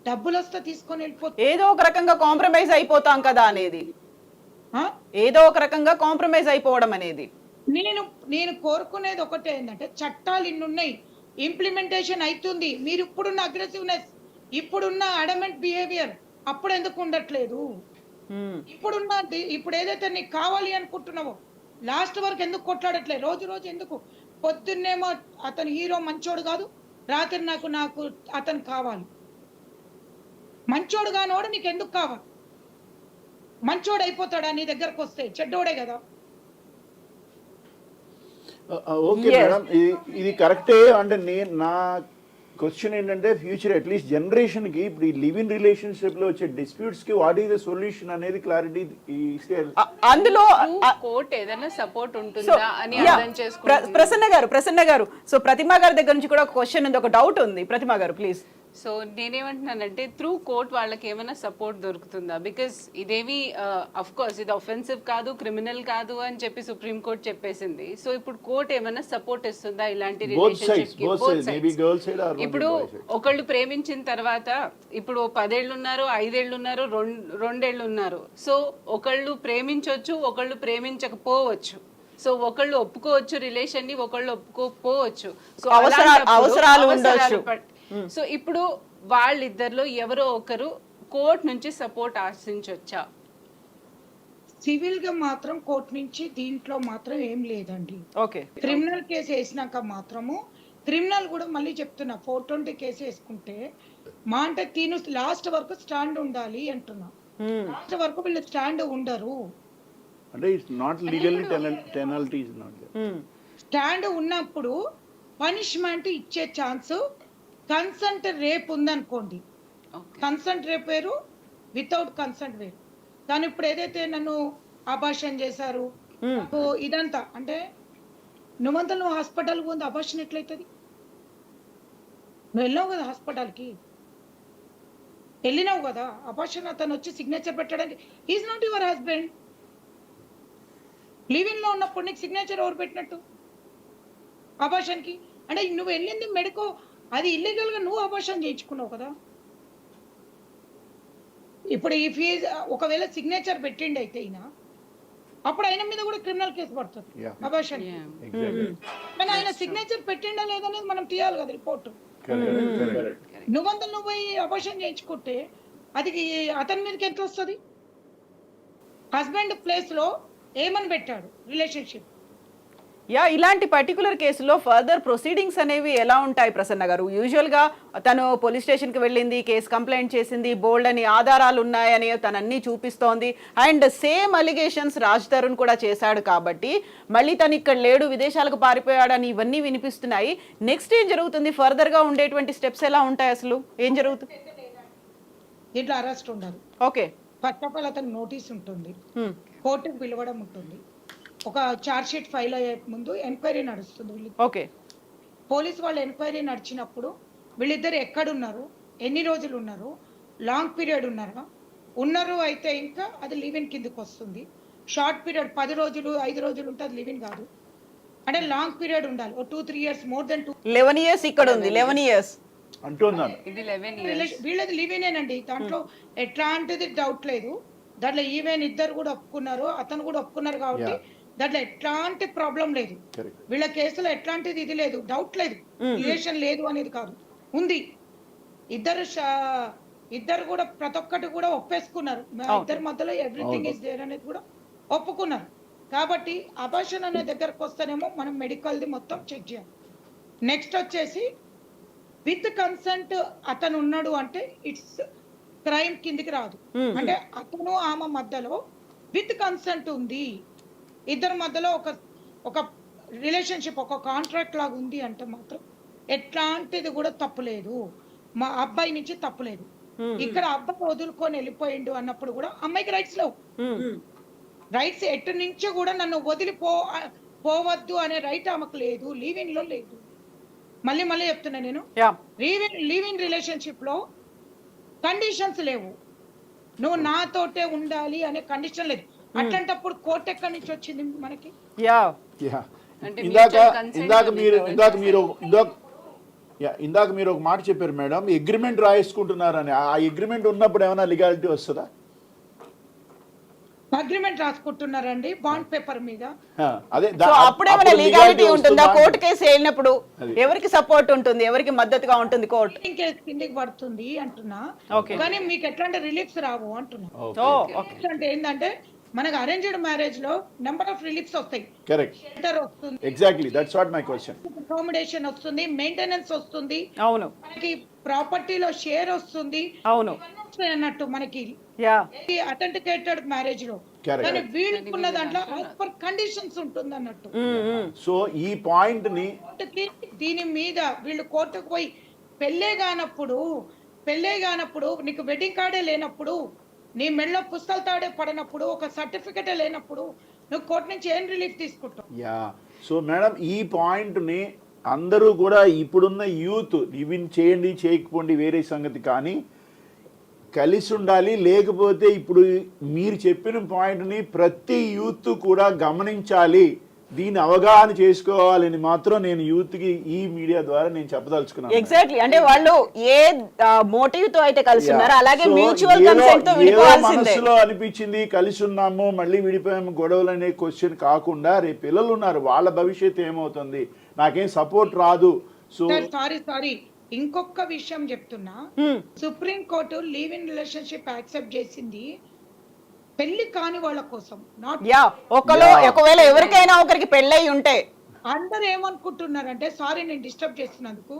డబ్బులు వస్తే తీసుకొని వెళ్ళిపోతుంది. ఏదో ఒక రకంగా కాంప్రమైజ్ అయిపోతాం కదా అనేది, ఏదో ఒక రకంగా కాంప్రమైజ్ అయిపోవడం అనేది. నేను కోరుకునేది ఒకటే ఏంటంటే చట్టాలు ఇన్ని ఉన్నాయి, ఇంప్లిమెంటేషన్ అవుతుంది. మీరు ఇప్పుడున్న అగ్రెసివ్నెస్, ఇప్పుడున్న అడమెంట్ బిహేవియర్ అప్పుడు ఎందుకు ఉండట్లేదు? ఇప్పుడు ఏదైతే నీకు కావాలి అనుకుంటున్నావో లాస్ట్ వరకు ఎందుకు కొట్లాడట్లేదు? రోజు ఎందుకు? పొద్దున్నేమో అతను హీరో మంచోడు కాదు, రాత్రి నాకు అతను కావాలి. మంచోడు కానోడు నీకు ఎందుకు కావాలి? మంచోడు అయిపోతాడా నీ దగ్గరకు వస్తే? చెడ్డోడే కదా. ఓకే మేడం, ఇది కరెక్టే. అంటే నా క్వశ్చన్ ఏంటంటే ఫ్యూచర్ అట్లీస్ట్ జనరేషన్కి ఇప్పుడు ఈ లివ్ ఇన్ రిలేషన్షిప్లో వచ్చే డిస్ప్యూట్స్కి వాట్ ఈస్ ద సొల్యూషన్ అనేది క్లారిటీ అందులో కోర్ట్ ఏదైనా సపోర్ట్ ఉంటుందా అని అర్థం చేసుకోవాలి. ప్రసన్న గారు, సో ప్రతిమా గారి దగ్గర నుంచి కూడా ఒక క్వశ్చన్ ఉంది, ఒక డౌట్ ఉంది. ప్రతిమా గారు ప్లీజ్. సో నేనేమంటున్నానంటే త్రూ కోర్ట్ వాళ్ళకి ఏమైనా సపోర్ట్ దొరుకుతుందా? బికాస్ ఇదేమి అఫ్ కోర్స్ ఇది ఒఫెన్సివ్ కాదు, క్రిమినల్ కాదు అని చెప్పి సుప్రీం కోర్ట్ చెప్పేసింది. సో ఇప్పుడు కోర్ట్ ఏమైనా సపోర్ట్ ఇస్తుందా ఇలాంటి రిలేషన్షిప్ కి? ఇప్పుడు ఒకళ్ళు ప్రేమించిన తర్వాత ఇప్పుడు 10 ఏళ్ళు ఉన్నారు, 5 ఏళ్ళు ఉన్నారు, 2 ఏళ్ళు ఉన్నారు. సో ఒకళ్ళు ప్రేమించవచ్చు, ఒకళ్ళు ప్రేమించకపోవచ్చు. సో ఒకళ్ళు ఒప్పుకోవచ్చు రిలేషన్ ని, ఒకళ్ళు ఒప్పుకోకపోవచ్చు. సో అవసరాలు ఉండొచ్చు. సో ఇప్పుడు వాళ్ళిద్దరిలో ఎవరో ఒకరు కోర్ట్ నుంచి సపోర్ట్ ఆశించొచ్చా? సివిల్ గా మాత్రం కోర్ట్ నుంచి దీంట్లో మాత్రం ఏం లేదండి. ఓకే, క్రిమినల్ కేసు వేసినాక మాత్రము, క్రిమినల్ కూడా మళ్ళీ చెప్తున్నా 420 కేసు వేసుకుంటే మా అంటే తీను లాస్ట్ వరకు స్టాండ్ ఉండాలి అంటున్నా. లాస్ట్ వరకు వీళ్ళు స్టాండ్ ఉండరు. అంటే it's not legally penalty is not there. Stand ఉన్నప్పుడు పనిష్మెంట్ ఇచ్చే ఛాన్స్. కన్సెంట్ రేప్ ఉందనుకోండి, కన్సెంట్ రేప్ వేరు, వితౌట్ కన్సెంట్ వేరు. కానీ ఇప్పుడు ఏదైతే నన్ను అబార్షన్ చేశారు ఇదంతా అంటే నువ్వు హాస్పిటల్కి పోంది అబార్షన్ ఎట్లయితుంది? నువ్వు వెళ్ళావు కదా హాస్పిటల్కి, వెళ్ళినావు కదా, అబార్షన్ అతను వచ్చి సిగ్నేచర్ పెట్టడానికి is not your husband. Living లో ఉన్నప్పుడు నీకు సిగ్నేచర్ ఎవరు పెట్టినట్టు అబార్షన్కి? అంటే నువ్వు వెళ్ళింది మెడికో, అది ఇల్లీగల్ గా నువ్వు అబార్షన్ చేయించుకున్నావు కదా. ఇప్పుడు ఈ ఫీజ్ ఒకవేళ సిగ్నేచర్ పెట్టిండి అయితే ఈయన, అప్పుడు ఆయన మీద కూడా క్రిమినల్ కేసు పడుతుంది Yeah. అబార్షన్. ఎగ్జాక్ట్లీ కానీ ఆయన సిగ్నేచర్ పెట్టిండా లేదనేది మనం తీయాలి కదా రిపోర్ట్. నువ్వు పోయి అబార్షన్ చేయించుకుంటే అది అతని మీదకి ఎంత వస్తుంది? హస్బెండ్ ప్లేస్ లో ఏమని పెట్టాడు రిలేషన్షిప్? యా, ఇలాంటి పర్టికులర్ కేసులో ఫర్దర్ ప్రొసీడింగ్స్ అనేవి ఎలా ఉంటాయి ప్రసన్న గారు? యూజువల్గా తను పోలీస్ స్టేషన్కి వెళ్ళింది, కేసు కంప్లైంట్ చేసింది, బోల్డ్ అని ఆధారాలు ఉన్నాయని తను అన్నీ చూపిస్తోంది, and same allegations Raj Tarun కూడా చేశాడు కాబట్టి మళ్ళీ తను ఇక్కడ లేడు, విదేశాలకు పారిపోయాడని ఇవన్నీ వినిపిస్తున్నాయి. నెక్స్ట్ ఏం జరుగుతుంది? ఫర్దర్గా ఉండేటువంటి స్టెప్స్ ఎలా ఉంటాయి? అసలు ఏం జరుగుతుంది? దీంట్లో అరెస్ట్ ఉండదు. ఓకే, ఫస్ట్ ఆఫ్ ఆల్ అతను నోటీస్ ఉంటుంది, కోర్టుకు పిలవడం ఉంటుంది, ఒక చార్జ్ షీట్ ఫైల్ అయ్యే ముందు ఎంక్వైరీ నడుస్తుంది. ఓకే, పోలీస్ వాళ్ళు ఎంక్వైరీ నడిచినప్పుడు వీళ్ళిద్దరు ఎక్కడున్నారు, ఎన్ని రోజులు ఉన్నారు, లాంగ్ పీరియడ్ ఉన్నారా, ఉన్నారు అయితే ఇంకా అది లివిన్ కిందకి వస్తుంది. షార్ట్ పీరియడ్ 10 రోజులు 5 రోజులు ఉంటే అది లివిన్ కాదు. అంటే లాంగ్ పీరియడ్ ఉండాలి, ఓ 2-3 years, మోర్ దెన్ 11 years ఇక్కడ ఉంది, 11 years అంటున్నాను. ఇది 11 years. వీళ్ళది లివినేనండి, దాంట్లో ఎట్లాంటిది డౌట్ లేదు. దాంట్లో ఈవెన్ ఇద్దరు కూడా ఒప్పుకున్నారు, అతను కూడా ఒప్పుకున్నారు కాబట్టి దాంట్లో ఎట్లాంటి ప్రాబ్లం లేదు. వీళ్ళ కేసులో ఎట్లాంటిది ఇది లేదు, డౌట్ లేదు, రిలేషన్ లేదు అనేది కాదు, ఉంది. ఇద్దరు కూడా ప్రతి ఒక్కటి కూడా ఒప్పేసుకున్నారు. ఇద్దరి మధ్యలో ఎవ్రీథింగ్ ఇస్ దేర్ అనేది కూడా ఒప్పుకున్నారు. కాబట్టి అబార్షన్ అనే దగ్గరకు వస్తేనేమో మనం మెడికల్ది మొత్తం చెక్ చేయాలి. నెక్స్ట్ వచ్చేసి విత్ కన్సెంట్ అతను ఉన్నాడు అంటే ఇట్స్ క్రైమ్ కిందికి రాదు. అంటే అతను ఆమె మధ్యలో విత్ కన్సెంట్ ఉంది, ఇద్దరి మధ్యలో ఒక రిలేషన్షిప్, ఒక కాంట్రాక్ట్ లాగా ఉంది అంటే మాత్రం ఎట్లాంటిది కూడా తప్పులేదు. మా అబ్బాయి నుంచి తప్పులేదు. ఇక్కడ అబ్బాయి వదులుకొని వెళ్ళిపోయిండు అన్నప్పుడు కూడా అమ్మాయికి రైట్స్ లేవు. రైట్స్ ఎటు నుంచి కూడా నన్ను పోవద్దు అనే రైట్ ఆమెకు లేదు, లీవింగ్ లో లేదు. మళ్ళీ చెప్తున్నా నేను, లీవింగ్ రిలేషన్షిప్ లో కండిషన్స్ లేవు. నువ్వు నాతోటే ఉండాలి అనే కండిషన్ లేదు. అట్లాంటప్పుడు కోర్టు ఎక్కడి నుంచి వచ్చింది మనకి? ఇందాక మీరు ఒక మాట చెప్పారు మేడం, అగ్రిమెంట్ రాయించుకుంటున్నారని. ఆ అగ్రిమెంట్ ఉన్నప్పుడు ఏమైనా లీగాలిటీ వస్తుందా? అగ్రిమెంట్ రాసుకుంటున్నారండి బాండ్ పేపర్ మీద. అదే అప్పుడేమైనా లీగాలిటీ ఉంటుందా? కోర్టు కేసు వెళ్ళినప్పుడు ఎవరికి సపోర్ట్ ఉంటుంది, ఎవరికి మద్దతుగా ఉంటుంది కోర్టు? కేసు కిందికి పడుతుంది అంటున్నా, కానీ మీకు ఎట్లాంటి రిలీఫ్స్ రావు అంటున్నా. అంటే ఏంటంటే మనకు అరేంజ్డ్ మ్యారేజ్ లో నెంబర్ ఆఫ్ రిలీఫ్స్ వస్తాయి. కరెక్ట్, షెల్టర్ వస్తుంది, exactly that's what my question. Accommodation వస్తుంది, మెయింటెనెన్స్ వస్తుంది, అవును, మనకి ప్రాపర్టీలో షేర్ వస్తుంది, అవును అన్నట్టు మనకి అథెంటికేటెడ్ మ్యారేజ్ లో. కానీ వీళ్ళకున్న దాంట్లో యాజ్ పర్ కండిషన్స్ ఉంటుంది అన్నట్టు. సో ఈ పాయింట్ ని దీని మీద వీళ్ళు కోర్టుకు పోయి పెళ్ళే కానప్పుడు నీకు వెడ్డింగ్ కార్డే లేనప్పుడు, నీ మెళ్ళో పుస్తకాలు తాడే పడినప్పుడు, ఒక సర్టిఫికెటే లేనప్పుడు నువ్వు కోర్టు నుంచి ఏం రిలీఫ్ తీసుకుంటావు? సో మేడం ఈ పాయింట్ ని అందరూ కూడా ఇప్పుడున్న యూత్ లివిన్ చేయండి చేయకపోండి వేరే సంగతి, కానీ కలిసి ఉండాలి. లేకపోతే ఇప్పుడు మీరు చెప్పిన పాయింట్ని ప్రతి యూత్ కూడా గమనించాలి, దీన్ని అవగాహన చేసుకోవాలని మాత్రం నేను యూత్ కి ఈ మీడియా ద్వారా నేను చెప్పదలుచుకున్నాను. ఎగ్జాక్ట్లీ, అంటే వాళ్ళు ఏ మోటివ్ తో అయితే కలిసి ఉన్నారో అలాగే మ్యూచువల్ కన్సెంట్ తో విడిపోవాల్సిందే. మనసులో అనిపించింది కలిసి ఉన్నాము మళ్ళీ విడిపోయాము గొడవలు అనే క్వశ్చన్ కాకుండా, రేపు పిల్లలు ఉన్నారు, వాళ్ళ భవిష్యత్తు ఏమవుతుంది, నాకేం సపోర్ట్ రాదు. సో సారీ ఇంకొక విషయం చెప్తున్నా, supreme court leave in relationship accept చేసింది పెళ్లి కాని వాళ్ళ కోసం. ఒకవేళ ఎవరికైనా ఒకరికి పెళ్ళై ఉంటే అందరు ఏమనుకుంటున్నారంటే, సారీ నేను డిస్టర్బ్ చేస్తున్నందుకు,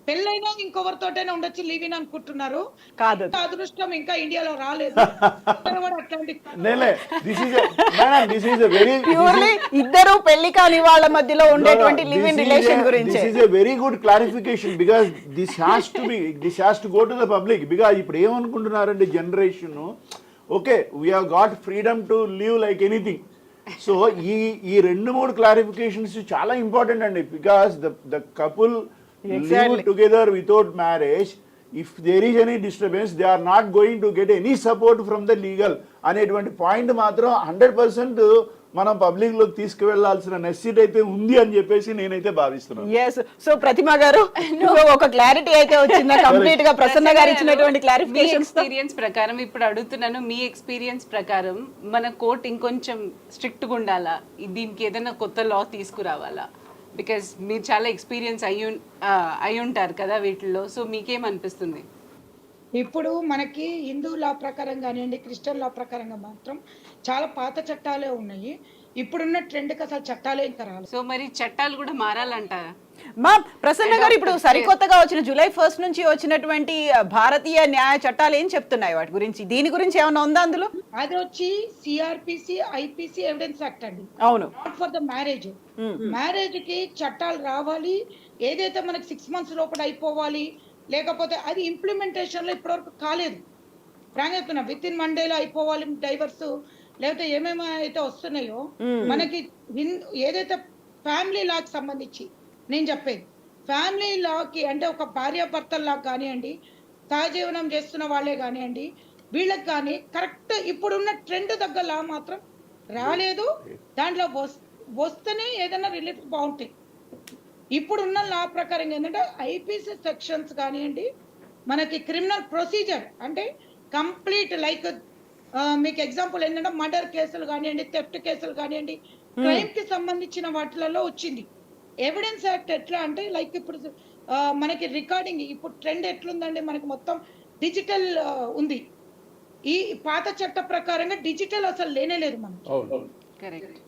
పెళ్ళైనా ఇంకొకరితోటైనా ఉండొచ్చు లీవ్ ఇన్ అనుకుంటున్నారు. కాదు, అదృష్టం ఇంకా ఇండియాలో రాలేదు. ఇద్దరు పెళ్లి కాని వాళ్ళ మధ్యలో ఉండేటువంటి లివ్ ఇన్ రిలేషన్ గురించి very good clarification, because this has to go to the public. Because ఇప్పుడు ఏమనుకుంటున్నారంటే generation, okay we have got freedom to live like anything. So ఈ 2-3 క్లారిఫికేషన్స్ చాలా ఇంపార్టెంట్ అండి, because the couple live together without marriage, if there is any disturbance they are not going to get any support from the legal అనేటువంటి point మాత్రం 100% మనం public లోకి తీసుకువెళ్లాల్సిన నెసిటీ అయితే ఉంది అని చెప్పేసి నేనైతే భావిస్తున్నాను. ఎస్. సో ప్రతిమ గారు ఒక క్లారిటీ అయితే వచ్చిందా కంప్లీట్ గా ప్రసన్న గారు ఇచ్చినటువంటి క్లారిఫికేషన్స్ తో? ఎక్స్పీరియన్స్ ప్రకారం ఇప్పుడు అడుగుతున్నాను, మీ ఎక్స్పీరియన్స్ ప్రకారం మన కోర్ట్ ఇంకొంచెం స్ట్రిక్ట్ గా ఉండాలా, దీనికి ఏదైనా కొత్త లా తీసుకురావాలా? బికాస్ మీరు చాలా ఎక్స్పీరియన్స్ అయి ఉంటారు కదా వీటిల్లో, సో మీకేమనిపిస్తుంది? ఇప్పుడు మనకి హిందూ లా ప్రకారం కానివ్వండి, క్రిస్టియన్ లా ప్రకారంగా మాత్రం చాలా పాత చట్టాలే ఉన్నాయి. ఇప్పుడున్న ట్రెండ్కి అసలు చట్టాలే ఇంకా రాలేదు. సో మరి చట్టాలు కూడా మారాలంటారా? మా ప్రసన్న గారు ఇప్పుడు సరికొత్తగా వచ్చిన జూలై 1 నుంచి వచ్చినటువంటి భారతీయ న్యాయ చట్టాలు ఏం చెప్తున్నాయి వాటి గురించి? దీని గురించి ఏమైనా ఉందా అందులో? అది వచ్చి సిఆర్పిసి, ఐపీసీ ఎవిడెన్స్ యాక్ట్ అండి. అవును. Not for the marriage. Marriage కి చట్టాలు రావాలి, ఏదైతే మనకి 6 months లోపల అయిపోవాలి, లేకపోతే అది ఇంప్లిమెంటేషన్ లో ఇప్పటివరకు కాలేదు. ఫ్రాంక్ చెప్తున్నా, విత్ ఇన్ 1 day అయిపోవాలి డైవర్స్, లేకపోతే ఏమేమి అయితే వస్తున్నాయో మనకి ఏదైతే ఫ్యామిలీ లాకి సంబంధించి నేను చెప్పేది, ఫ్యామిలీ లాకి అంటే ఒక భార్యాభర్తల్లా కానివ్వండి, సహజీవనం చేస్తున్న వాళ్ళే కానివ్వండి, వీళ్ళకి కానీ కరెక్ట్ ఇప్పుడున్న ట్రెండ్ తగ్గ లా మాత్రం రాలేదు. దాంట్లో వస్తేనే ఏదైనా రిలీఫ్ బాగుంటాయి. ఇప్పుడున్న లా ప్రకారం ఏంటంటే ఐపీసీ సెక్షన్స్ కానివ్వండి, మనకి క్రిమినల్ ప్రొసీజర్ అంటే కంప్లీట్ లైక్ మీకు ఎగ్జాంపుల్ ఏంటంటే మర్డర్ కేసులు కానివ్వండి, థెఫ్ట్ కేసులు కానివ్వండి, క్రైమ్ కి సంబంధించిన వాటిలలో వచ్చింది. ఎవిడెన్స్ యాక్ట్ ఎట్లా అంటే లైక్ ఇప్పుడు మనకి రికార్డింగ్, ఇప్పుడు ట్రెండ్ ఎట్లుందండి, మనకి మొత్తం డిజిటల్ ఉంది. ఈ పాత చట్ట ప్రకారంగా డిజిటల్ అసలు లేనే లేదు మనం.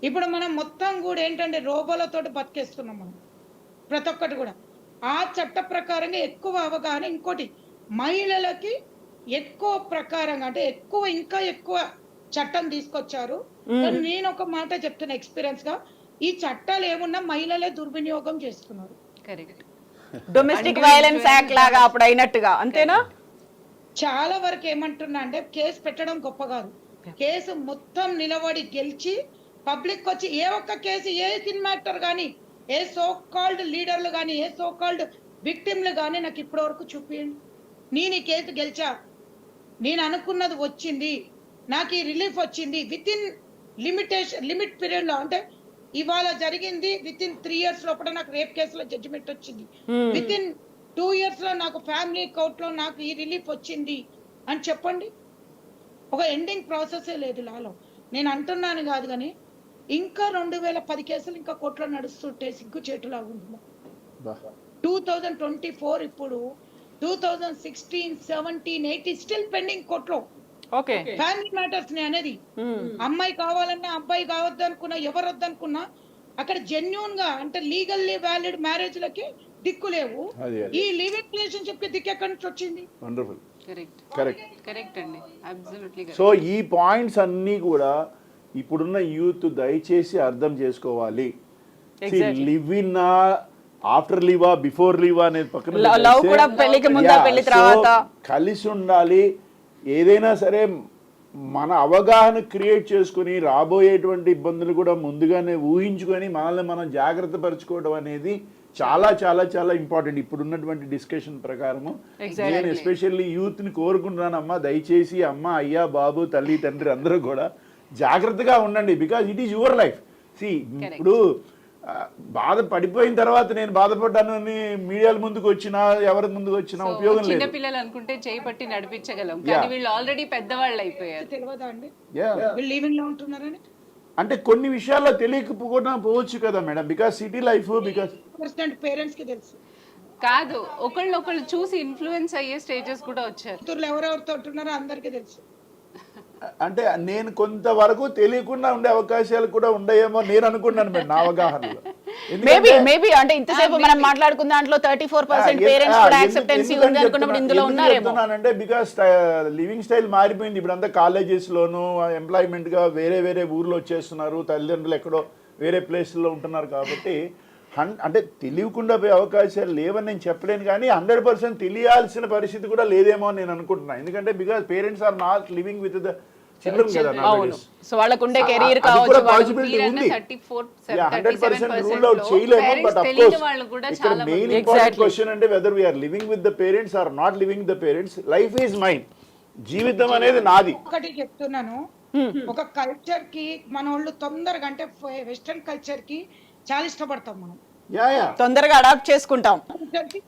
ఇప్పుడు మనం మొత్తం కూడా ఏంటంటే రోబోలతో బతికేస్తున్నాం మనం ప్రతి ఒక్కటి కూడా. ఆ చట్ట ప్రకారంగా ఎక్కువ అవగాహన. ఇంకోటి మహిళలకి ఎక్కువ ప్రకారంగా అంటే ఎక్కువ ఇంకా ఎక్కువ చట్టం తీసుకొచ్చారు. నేను ఒక మాట చెప్తున్నా ఎక్స్పీరియన్స్ గా, ఈ చట్టాలు ఏమున్నా మహిళలే దుర్వినియోగం చేస్తున్నారు. డొమెస్టిక్ వైలెన్స్ యాక్ట్ లాగా అప్పుడు అయినట్టుగా, అంతేనా? చాలా వరకు ఏమంటున్నా అంటే కేసు పెట్టడం గొప్ప కాదు, కేసు మొత్తం నిలబడి గెలిచి పబ్లిక్ వచ్చి ఏ ఒక్క కేసు, ఏ సినిమా యాక్టర్ కానీ, ఏ సో కాల్డ్ లీడర్లు కానీ, ఏ సో కాల్డ్ విక్టిమ్లు కానీ నాకు ఇప్పటి వరకు చూపించండి. నేను ఈ కేసు గెలిచా, నేను అనుకున్నది వచ్చింది, నాకు ఈ రిలీఫ్ వచ్చింది, విత్ ఇన్ లిమిట్ పీరియడ్ లో. అంటే ఇవాళ జరిగింది, విత్ ఇన్ 3 years లోపల నాకు రేప్ కేసులో జడ్జిమెంట్ వచ్చింది, విత్ ఇన్ 2 years లో నాకు ఫ్యామిలీ కోర్ట్ లో నాకు ఈ రిలీఫ్ వచ్చింది అని చెప్పండి. ఒక ఎండింగ్ ప్రాసెసే లేదు లాలో. నేను అంటున్నాను కాదు కానీ ఇంకా 2010 కేసులు ఇంకా కోర్టులో నడుస్తుంటే సిగ్గు చేటులాగా ఉంటుంది. 2024 ఇప్పుడు 2016, 17, 18 స్టిల్ పెండింగ్ కోర్టులో ఫ్యామిలీ మ్యాటర్స్ అనేది. అమ్మాయి కావాలన్నా, అబ్బాయి కావద్దు అనుకున్నా, ఎవరు వద్దనుకున్నా అక్కడ జెన్యూన్ గా అంటే లీగల్లీ వ్యాలిడ్ మ్యారేజ్ లకి దిక్కు లేవు. ఈ లివింగ్ రిలేషన్షిప్ కి దిక్కు ఎక్కడి నుంచి వచ్చింది? కరెక్ట్ అండి, అబ్సల్యూట్లీ. సో ఈ పాయింట్స్ అన్ని కూడా ఇప్పుడున్న యూత్ దయచేసి అర్థం చేసుకోవాలి. లివ్ ఇన్ ఆఫ్టర్ లీవా, బిఫోర్ లీవా అనేది పక్కన కలిసి ఉండాలి. ఏదైనా సరే మన అవగాహన క్రియేట్ చేసుకుని రాబోయేటువంటి ఇబ్బందులు కూడా ముందుగానే ఊహించుకొని మనల్ని మనం జాగ్రత్త పరచుకోవడం అనేది చాలా చాలా చాలా ఇంపార్టెంట్. ఇప్పుడు ఉన్నటువంటి డిస్కషన్ ప్రకారము నేను ఎస్పెషల్లీ యూత్ ని కోరుకుంటున్నాను, అమ్మ దయచేసి అమ్మ, అయ్యా, బాబు, తల్లి, తండ్రి అందరూ కూడా జాగ్రత్తగా ఉండండి. Because it is your life. సి ఇప్పుడు బాధ పడిపోయిన తర్వాత నేను బాధపడ్డాను అని మీడియాల ముందుకు వచ్చినా, ఎవరి ముందుకు వచ్చినా ఉపయోగం లేదు. చిన్న పిల్లలు అనుకుంటే చేయి పట్టి నడిపించగలం, కానీ వీళ్ళు ఆల్రెడీ పెద్దవాళ్ళు అయిపోయారు. తెలియదా అండి వీళ్ళు లివింగ్ లో ఉంటున్నారని? అంటే కొన్ని విషయాల్లో తెలియకపోకుండా పోవచ్చు కదా madam, because city life, because parents కి తెలుసు కాదు, ఒకళ్ళు చూసి ఇన్ఫ్లుయెన్స్ అయ్యే స్టేజెస్ కూడా వచ్చారు. ఎవరెవరితో ఉంటున్నారో అందరికీ తెలుసు. అంటే నేను కొంతవరకు తెలియకుండా ఉండే అవకాశాలు కూడా ఉండయేమో నేను అనుకున్నాను మేడం, నా అవగాహనలో. మేబీ అంటే ఇంతసేపు మనం మాట్లాడుకున్న దాంట్లో 34% పేరెంట్స్ కూడా యాక్సెప్టెన్సీ ఉంది అనుకున్నప్పుడు ఇందులో ఉన్నారేమో. అంటే బికాస్ లివింగ్ స్టైల్ మారిపోయింది. ఇప్పుడు అంతా కాలేజెస్ లోను ఎంప్లాయ్మెంట్ గా వేరే వేరే ఊర్లో వచ్చేస్తున్నారు, తల్లిదండ్రులు ఎక్కడో వేరే ప్లేస్లో ఉంటున్నారు. కాబట్టి అంటే తెలియకుండా పోయే అవకాశాలు లేవని నేను చెప్పలేను, కానీ 100% తెలియాల్సిన పరిస్థితి కూడా లేదేమో అని నేను అనుకుంటున్నాను. ఎందుకంటే because parents are not living with the children కదా. సో వాళ్ళకు ఉండే కెరీర్ కావచ్చు, పాసిబిలిటీ ఉంది. 100% రూల్ అవుట్ చేయలేము. బట్ ఆఫ్ కోర్స్ ఇక్కడ మెయిన్ ఇంపార్టెంట్ క్వశ్చన్ అంటే whether we are living with the parents are not living the parents. Life is mine, జీవితం అనేది నాది. ఒకటి చెప్తున్నాను, ఒక కల్చర్ కి మన వాళ్ళు తొందరగా అంటే వెస్టర్న్ కల్చర్ కి చాలా ఇష్టపడతాం మనం. యా తొందరగా అడాప్ట్ చేసుకుంటాం. Culture కి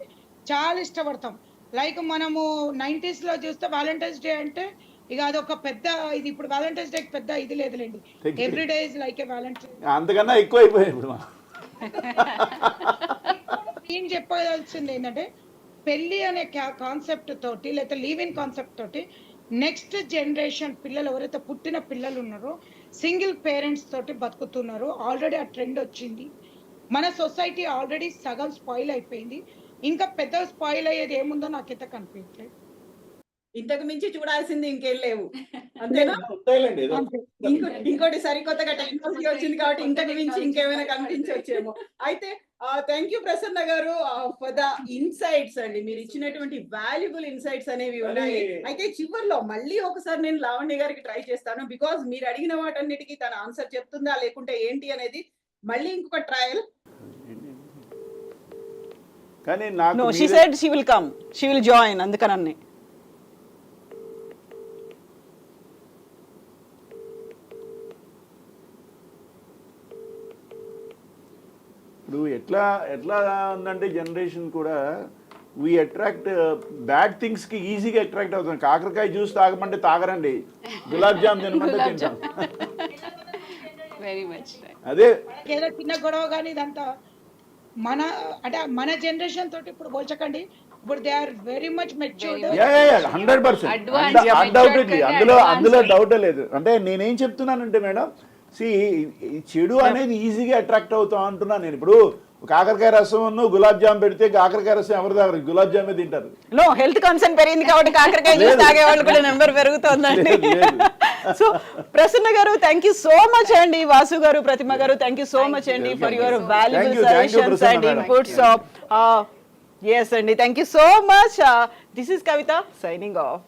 చాలా ఇష్టపడతాం. లైక్ మనము 90s లో చూస్తే వ్యాలంటైన్స్ డే అంటే ఇక అదొక పెద్ద ఇది. ఇప్పుడు వ్యాలంటైన్స్ డే పెద్ద ఇది లేదులేండి. Every day is like A Valentine. అంతకన్నా ఎక్కువ అయిపోయాయి ఇప్పుడు నేను చెప్పాల్సింది ఏంటంటే పెళ్లి అనే కాన్సెప్ట్ తోటి లేకపోతే లీవ్ ఇన్ కాన్సెప్ట్ తోటి నెక్స్ట్ జనరేషన్ పిల్లలు ఎవరైతే పుట్టిన పిల్లలు ఉన్నారో సింగిల్ పేరెంట్స్ తోటి బతుకుతున్నారు. ఆల్రెడీ ఆ ట్రెండ్ వచ్చింది. మన సొసైటీ ఆల్రెడీ సగం స్పాయిల్ అయిపోయింది. ఇంకా పెద్ద స్పాయిల్ అయ్యేది ఏముందో నాకైతే కనిపించలేదు. ఇంతకు మించి చూడాల్సింది ఇంకేం లేవు అంతేనా? ఉంటాయిలేండి ఏదో. అంతే. ఇంకోటి సరికొత్తగా టెక్నాలజీ వచ్చింది కాబట్టి ఇంతకు మించి ఇంకేమైనా కనిపించవచ్చేమో. అయితే థ్యాంక్ యూ ప్రసన్న గారు ఫర్ ద ఇన్సైట్స్ అండి. మీరు ఇచ్చినటువంటి వాల్యుబుల్ ఇన్సైట్స్ అనేవి ఉన్నాయి. అయితే చివర్లో మళ్ళీ ఒకసారి నేను లావణ్య గారికి ట్రై చేస్తాను. బికాజ్ మీరు అడిగిన వాటన్నిటికీ తన ఆన్సర్ చెప్తుందా లేకుంటే ఏంటి అనేది మళ్ళీ ఇంకొక ట్రయల్. కానీ నాకు no, she said she will come, she will join. అందుకనన్నే ఇప్పుడు ఎట్లా ఉందంటే జనరేషన్ కూడా వీ అట్రాక్ట్ బ్యాడ్ థింగ్స్ కి ఈజీగా అట్రాక్ట్ అవుతాం. కాకరకాయ జ్యూస్ తాగమంటే తాగరండి, గులాబ్ జామ్ తినమంటే తింటాం. Very much. అదే ఏదో చిన్న గొడవ కానీ ఇదంతా మన అంటే మన జనరేషన్ తోటి ఇప్పుడు పోల్చకండి. ఇప్పుడు they are very much matured. 100%. Advanced. Undoubtedly అందులో Advanced. డౌటే లేదు. అంటే నేనేం చెప్తున్నానంటే మేడం, చెడు అనేది ఈజీగా అట్రాక్ట్ అవుతాం అంటున్నాను నేను. ఇప్పుడు కాకరకాయ రసం గులాబ్ జామ్ పెడితే కాకరకాయ రసం ఎవరు తాగరు, గులాబ్ జామే తింటారు. నో, హెల్త్ కన్సర్న్ పెరిగింది కాబట్టి కాకరకాయ జ్యూస్ తాగే వాళ్ళు కూడా నెంబర్ పెరుగుతోందండి. సో ప్రసన్న గారు థ్యాంక్ యూ సో మచ్ అండి. వాసు గారు, ప్రతిమ గారు థ్యాంక్ యూ సో మచ్ అండి for your valuable suggestions and inputs. Yes అండి, thank you so much. This is Kavitha signing of.